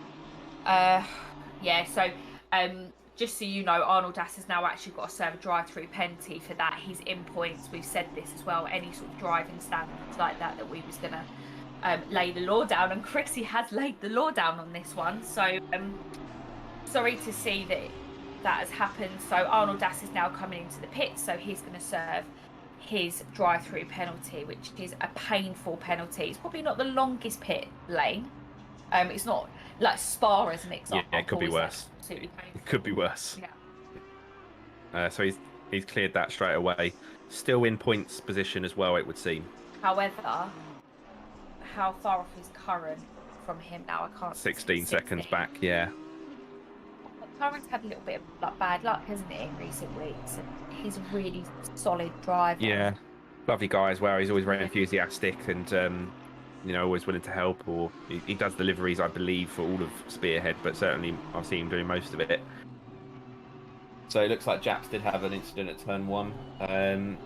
Yeah, so just so you know, Arnold Das has now actually got to serve a drive-through penalty for that. He's in points. We've said this as well. Any sort of driving standards like that we was going to lay the law down, and Chrissy has laid the law down on this one. So sorry to see that has happened. So Arnold Das is now coming into the pit, so he's going to serve his drive-through penalty, which is a painful penalty. It's probably not the longest pit lane. It's not like Spa as an example. Yeah, it could be worse. Absolutely painful. It could be worse. Yeah. So he's cleared that straight away. Still in points position as well, it would seem. However, how far off is Curran from him now? I can't. 16 seconds back. Yeah. Curran's had a little bit of like bad luck, hasn't he, in recent weeks? And he's a really solid driver. Yeah, lovely guy as well. He's always very enthusiastic and always willing to help. Or he does deliveries, I believe, for all of Spearhead, but certainly I've seen him doing most of it. So it looks like Japs did have an incident at turn 1.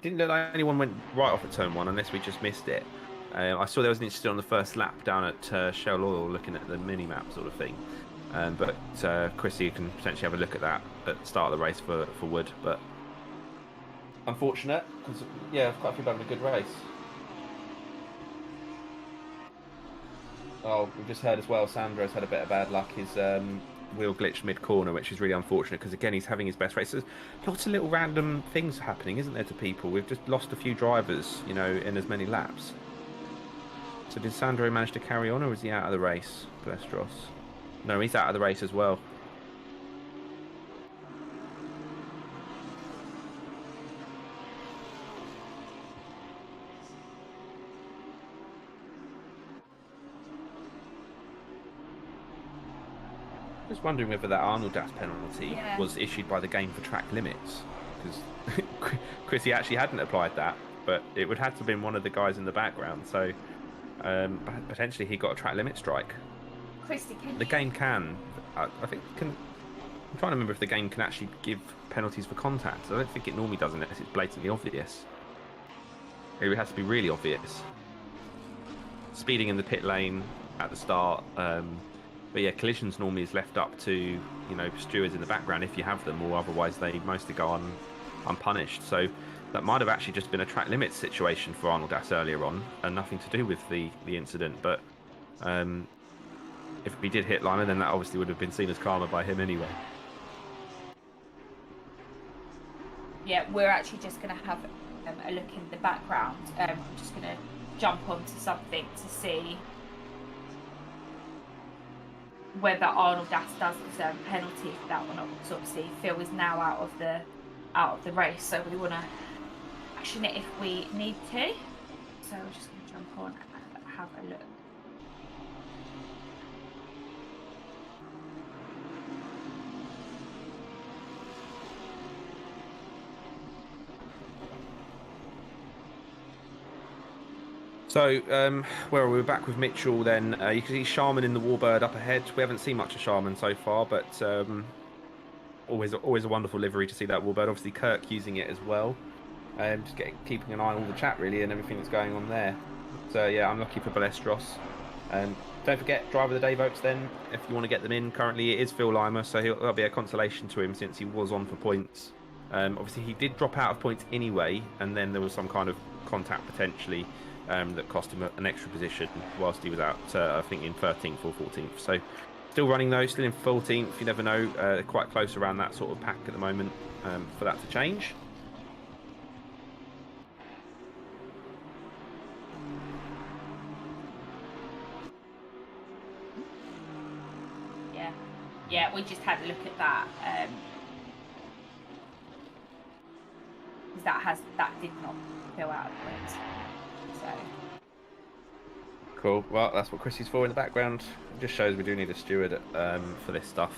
Didn't look like anyone went right off at turn 1 unless we just missed it. I saw there was an incident on the first lap down at Shell Oil, looking at the mini map sort of thing. But Chrissy can potentially have a look at that at the start of the race for Wood. But unfortunate, because quite a few having a good race. Oh, we've just heard as well, Sandro's had a bit of bad luck. His wheel glitched mid-corner, which is really unfortunate because, again, he's having his best race. There's lots of little random things happening, isn't there, to people? We've just lost a few drivers, in as many laps. So did Sandro manage to carry on, or is he out of the race, Balestros? No, he's out of the race as well. Just wondering whether that Arnold Das penalty was issued by the game for track limits, because Chrissy actually hadn't applied that, but it would have to have been one of the guys in the background. So potentially he got a track limit strike. Christy, the game can. I think can. I'm trying to remember if the game can actually give penalties for contact. I don't think it normally does unless it's blatantly obvious. It has to be really obvious. Speeding in the pit lane at the start. But yeah, collisions normally is left up to stewards in the background if you have them, or otherwise they mostly go unpunished. So that might have actually just been a track limit situation for Arnold Das earlier on, and nothing to do with the incident. But if we did hit liner, then that obviously would have been seen as karma by him anyway. Yeah, we're actually just going to have a look in the background. I'm just going to jump onto something to see whether Arnold Das does deserve a penalty for that or not. Because obviously Phil is now out of the race, so we want to action it if we need to. So we're just going to jump on and have a look. So, where are we? We're back with Mitchell then. You can see Sharman in the Warbird up ahead. We haven't seen much of Sharman so far, but always a wonderful livery to see that Warbird. Obviously, Kirk using it as well. Just keeping an eye on all the chat, really, and everything that's going on there. So, yeah, I'm lucky for Balestros. Don't forget, Driver of the Day votes then, if you want to get them in. Currently, it is Phil Lima, so that'll be a consolation to him since he was on for points. Obviously, he did drop out of points anyway, and then there was some kind of contact potentially that cost him an extra position whilst he was out, I think, in 13th or 14th. So still running though, still in 14th. You never know, quite close around that sort of pack at the moment for that to change. Yeah, we just had a look at that. That did not fill out of points. So Cool. Well, that's what Chrissy's for in the background. It just shows we do need a steward for this stuff.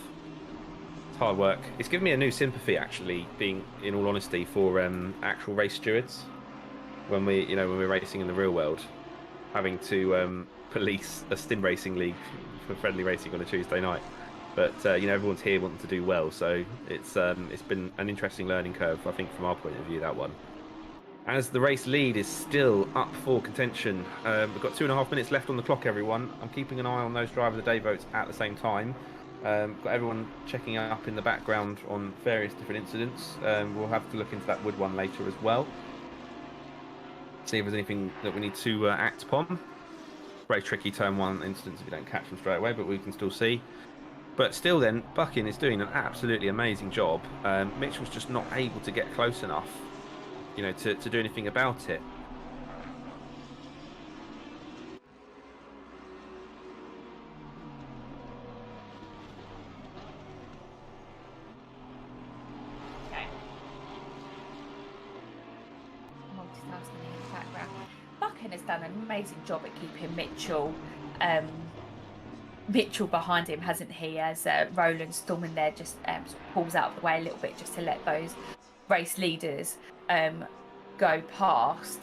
It's hard work. It's given me a new sympathy, actually, being, in all honesty, for actual race stewards. When we're racing in the real world, having to police a sim racing league for friendly racing on a Tuesday night. But everyone's here wanting to do well, so it's been an interesting learning curve, I think, from our point of view, that one. As the race lead is still up for contention, we've got 2.5 minutes left on the clock, everyone. I'm keeping an eye on those driver of the day votes at the same time. Got everyone checking up in the background on various different incidents. We'll have to look into that wood one later as well. See if there's anything that we need to act upon. Very tricky turn one incidents if you don't catch them straight away, but we can still see. But still then, Buckin is doing an absolutely amazing job. Mitchell's just not able to get close enough, to do anything about it. Okay. Multitasking in the background. Buckin has done an amazing job at keeping Mitchell behind him, hasn't he? As Roland storming there just sort of pulls out of the way a little bit just to let those race leaders go past.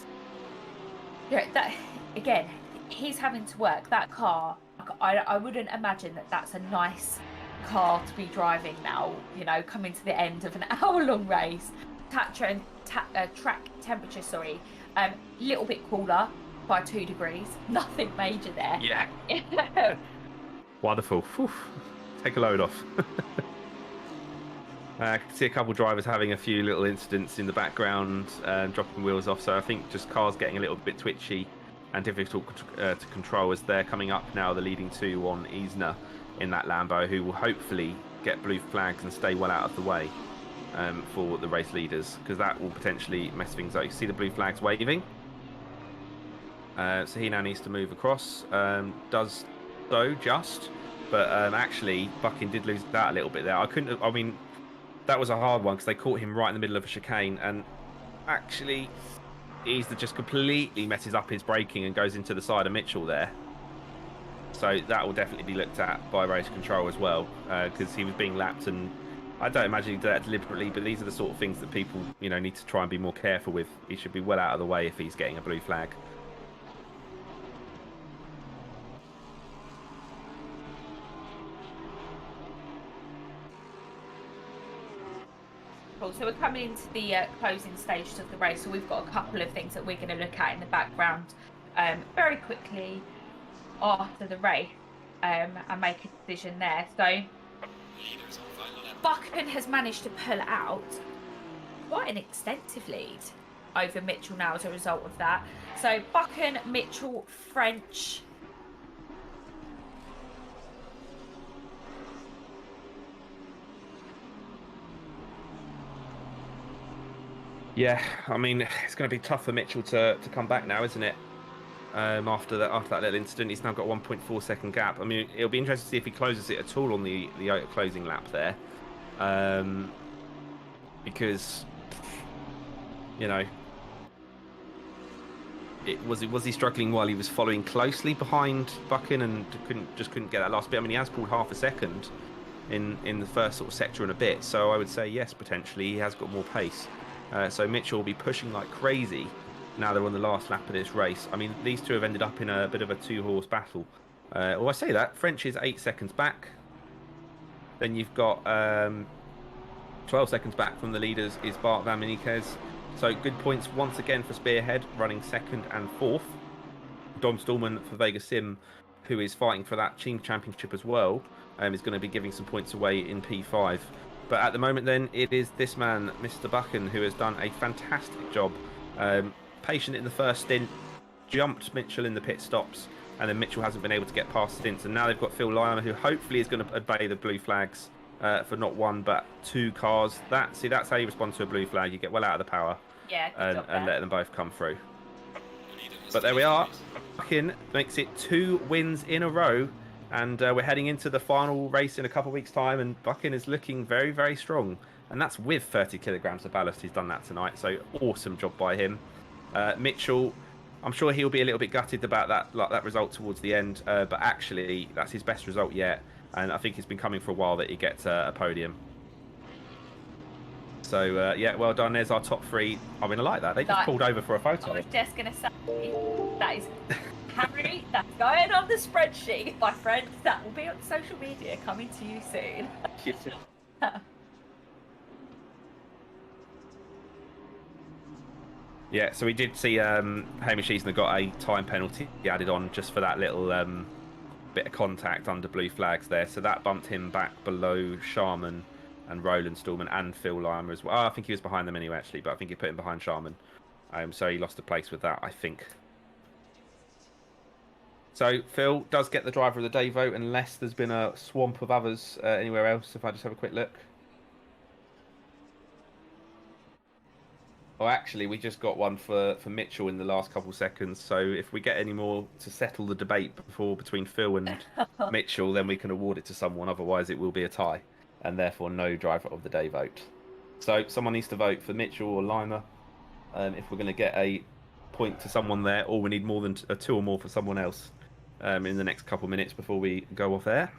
That again, he's having to work that car. I wouldn't imagine that that's a nice car to be driving now. Coming to the end of an hour-long race. Track temperature, sorry, little bit cooler by 2 degrees. Nothing major there. Yeah. Wonderful. Whew. Take a load off. I can see a couple of drivers having a few little incidents in the background, dropping wheels off. So I think just cars getting a little bit twitchy and difficult to control as they're coming up now. The leading two on Isna in that Lambo, who will hopefully get blue flags and stay well out of the way for the race leaders, because that will potentially mess things up. You see the blue flags waving. So he now needs to move across. Does so just, but actually Buckin did lose that a little bit there. That was a hard one because they caught him right in the middle of a chicane, and actually Isna just completely messes up his braking and goes into the side of Mitchell there. So that will definitely be looked at by race control as well, because he was being lapped, and I don't imagine he did that deliberately, but these are the sort of things that people need to try and be more careful with. He should be well out of the way if he's getting a blue flag. So we're coming into the closing stages of the race, so we've got a couple of things that we're going to look at in the background very quickly after the race and make a decision there. So Buckin has managed to pull out quite an extensive lead over Mitchell now as a result of that. So Buckin, Mitchell, French. Yeah, it's going to be tough for Mitchell to come back now, isn't it? After that little incident, he's now got 1.4 second gap. It'll be interesting to see if he closes it at all on the closing lap there, because was he struggling while he was following closely behind Buckin and couldn't get that last bit? He has pulled half a second in the first sort of sector and a bit, so I would say yes, potentially he has got more pace. So Mitchell will be pushing like crazy now they're on the last lap of this race. These two have ended up in a bit of a two-horse battle. I say that. French is 8 seconds back. Then you've got 12 seconds back from the leaders is Bart Van Miniquez. So good points once again for Spearhead, running second and fourth. Dom Stallman for Vegas Sim, who is fighting for that team championship as well, is going to be giving some points away in P5. But at the moment then, it is this man, Mr. Buckin, who has done a fantastic job. Patient in the first stint, jumped Mitchell in the pit stops, and then Mitchell hasn't been able to get past stints. And now they've got Phil Lima, who hopefully is going to obey the blue flags for not one, but two cars. That's how you respond to a blue flag. You get well out of the power, and let them both come through. But there we are. Buckin makes it 2 wins in a row. And we're heading into the final race in a couple of weeks' time, and Buckin is looking very, very strong. And that's with 30 kilograms of ballast. He's done that tonight, so awesome job by him. Mitchell I'm sure he'll be a little bit gutted about that result towards the end. But actually, that's his best result yet, and I think it's been coming for a while that he gets a podium. So yeah, well done. There's our top 3. I mean, I like that. They just pulled over for a photo. I was just gonna say that is Harry. That's going on the spreadsheet, my friend. That will be on social media coming to you soon. Yeah, so we did see Hamish Easner got a time penalty added on just for that little bit of contact under blue flags there. So that bumped him back below Sharman and Roland Stallman and Phil Lima as well. Oh, I think he was behind them anyway, actually, but I think he put him behind Sharman. So he lost a place with that, I think. So Phil does get the driver of the day vote unless there's been a swamp of others anywhere else. If I just have a quick look. Oh, actually, we just got one for Mitchell in the last couple of seconds. So if we get any more to settle the debate between Phil and Mitchell, then we can award it to someone. Otherwise, it will be a tie, and therefore no driver of the day vote. So someone needs to vote for Mitchell or Lima if we're going to get a point to someone there, or we need more than 2 or more for someone else in the next couple of minutes before we go off air.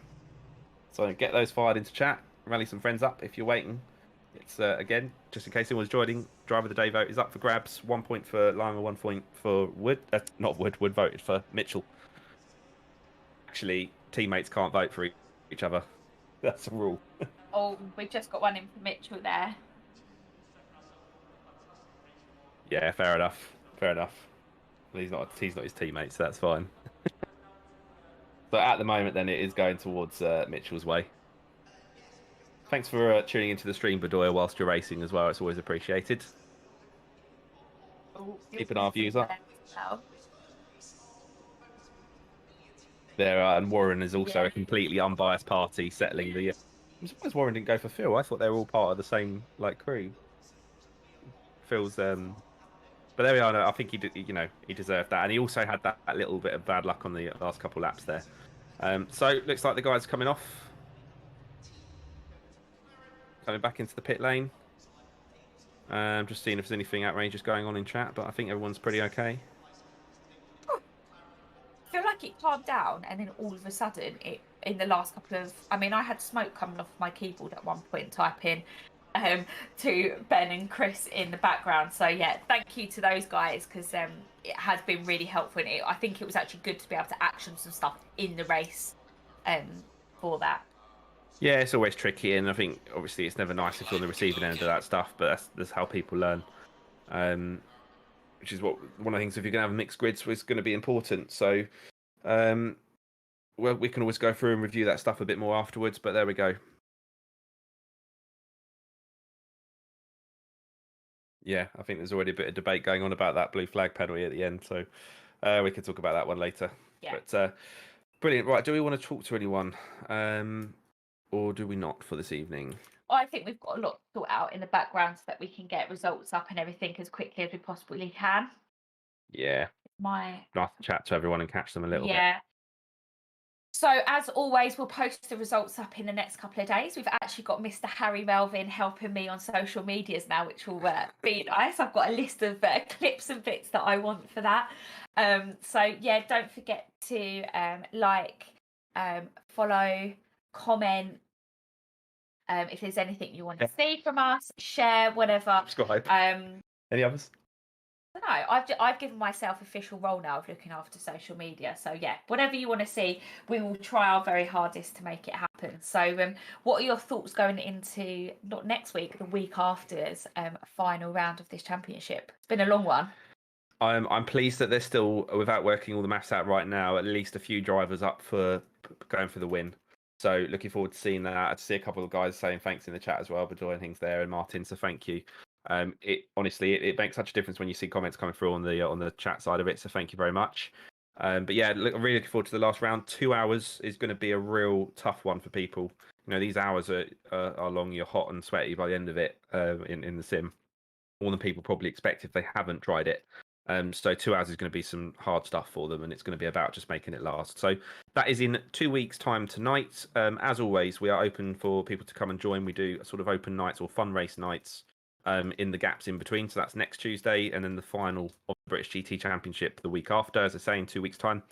So get those fired into chat. Rally some friends up if you're waiting. It's again, just in case anyone's joining, driver of the day vote is up for grabs. 1 point for Lima, 1 point for Wood. Not Wood. Wood voted for Mitchell. Actually, teammates can't vote for each other. That's a rule. Oh, we've just got one in for Mitchell there. Yeah, fair enough. Fair enough. Well, he's not his teammate, so that's fine. So at the moment, then it is going towards Mitchell's way. Thanks for tuning into the stream, Bedoya, whilst you're racing as well. It's always appreciated. Keeping our views up. There, and Warren is also a completely unbiased party settling the. I'm surprised Warren didn't go for Phil. I thought they were all part of the same crew. Phil's but there we are. I think he did. He deserved that, and he also had that little bit of bad luck on the last couple laps there. So looks like the guys are coming off. Coming back into the pit lane. Just seeing if there's anything outrageous going on in chat, but I think everyone's pretty okay. I feel like it calmed down, and then all of a sudden, in the last couple of... I mean, I had smoke coming off my keyboard at one point, typing to Ben and Chris in the background. So, yeah, thank you to those guys, because it has been really helpful. And I think it was actually good to be able to action some stuff in the race for that. Yeah, it's always tricky, and I think obviously it's never nice if you're on the receiving end of that stuff, but that's how people learn. Which is one of the things, if you're going to have mixed grids, is going to be important. So, well, we can always go through and review that stuff a bit more afterwards, but there we go. Yeah, I think there's already a bit of debate going on about that blue flag penalty at the end, so we can talk about that one later. Yeah. But brilliant. Right, do we want to talk to anyone? Or do we not for this evening? I think we've got a lot to sort out in the background so that we can get results up and everything as quickly as we possibly can. Yeah. Nice to chat to everyone and catch them a little bit. Yeah. So, as always, we'll post the results up in the next couple of days. We've actually got Mr. Harry Melvin helping me on social medias now, which will be nice. I've got a list of clips and bits that I want for that. So, yeah, don't forget to follow, comment. If there's anything you want to see from us, share, whatever. Subscribe. Any others? I don't know. I've given myself official role now of looking after social media. So yeah, whatever you want to see, we will try our very hardest to make it happen. So what are your thoughts going into not next week, the week after's final round of this championship? It's been a long one. I'm pleased that there's still, without working all the maths out right now, at least a few drivers up for going for the win. So looking forward to seeing that. I see a couple of guys saying thanks in the chat as well, but joining things there, and Martin, so thank you. It honestly, it makes such a difference when you see comments coming through on the chat side of it. So thank you very much. But yeah, I'm really looking forward to the last round. 2 hours is going to be a real tough one for people. These hours are long. You're hot and sweaty by the end of it in the sim, more than people probably expect if they haven't tried it. So 2 hours is going to be some hard stuff for them, and it's going to be about just making it last. So that is in 2 weeks' time tonight. As always, we are open for people to come and join. We do sort of open nights or fun race nights in the gaps in between. So that's next Tuesday, and then the final of the British GT Championship the week after, as I say, in 2 weeks' time.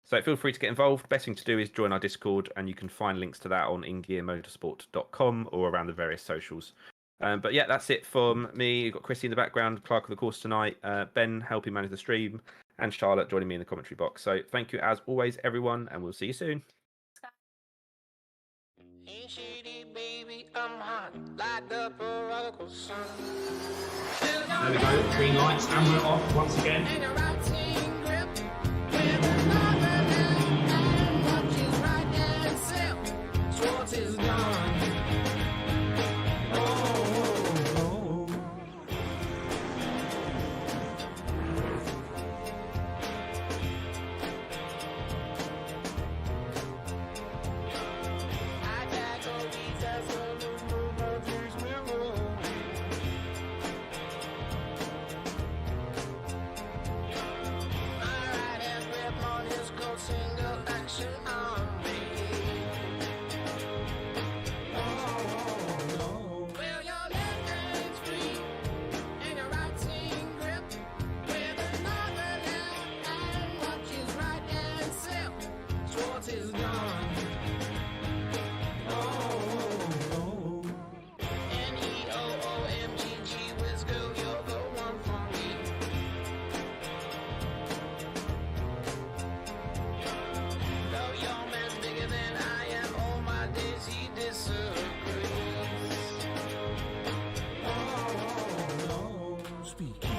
So feel free to get involved. Best thing to do is join our Discord, and you can find links to that on InGearMotorsport.com or around the various socials. But yeah, that's it from me. You've got Chrissy in the background, Clark of the course tonight, Ben helping manage the stream, and Charlotte joining me in the commentary box. So thank you as always, everyone, and we'll see you soon. Hey, shady baby, I'm hot like the prodigal son. There we go, green lights, and we're off once again. Speak.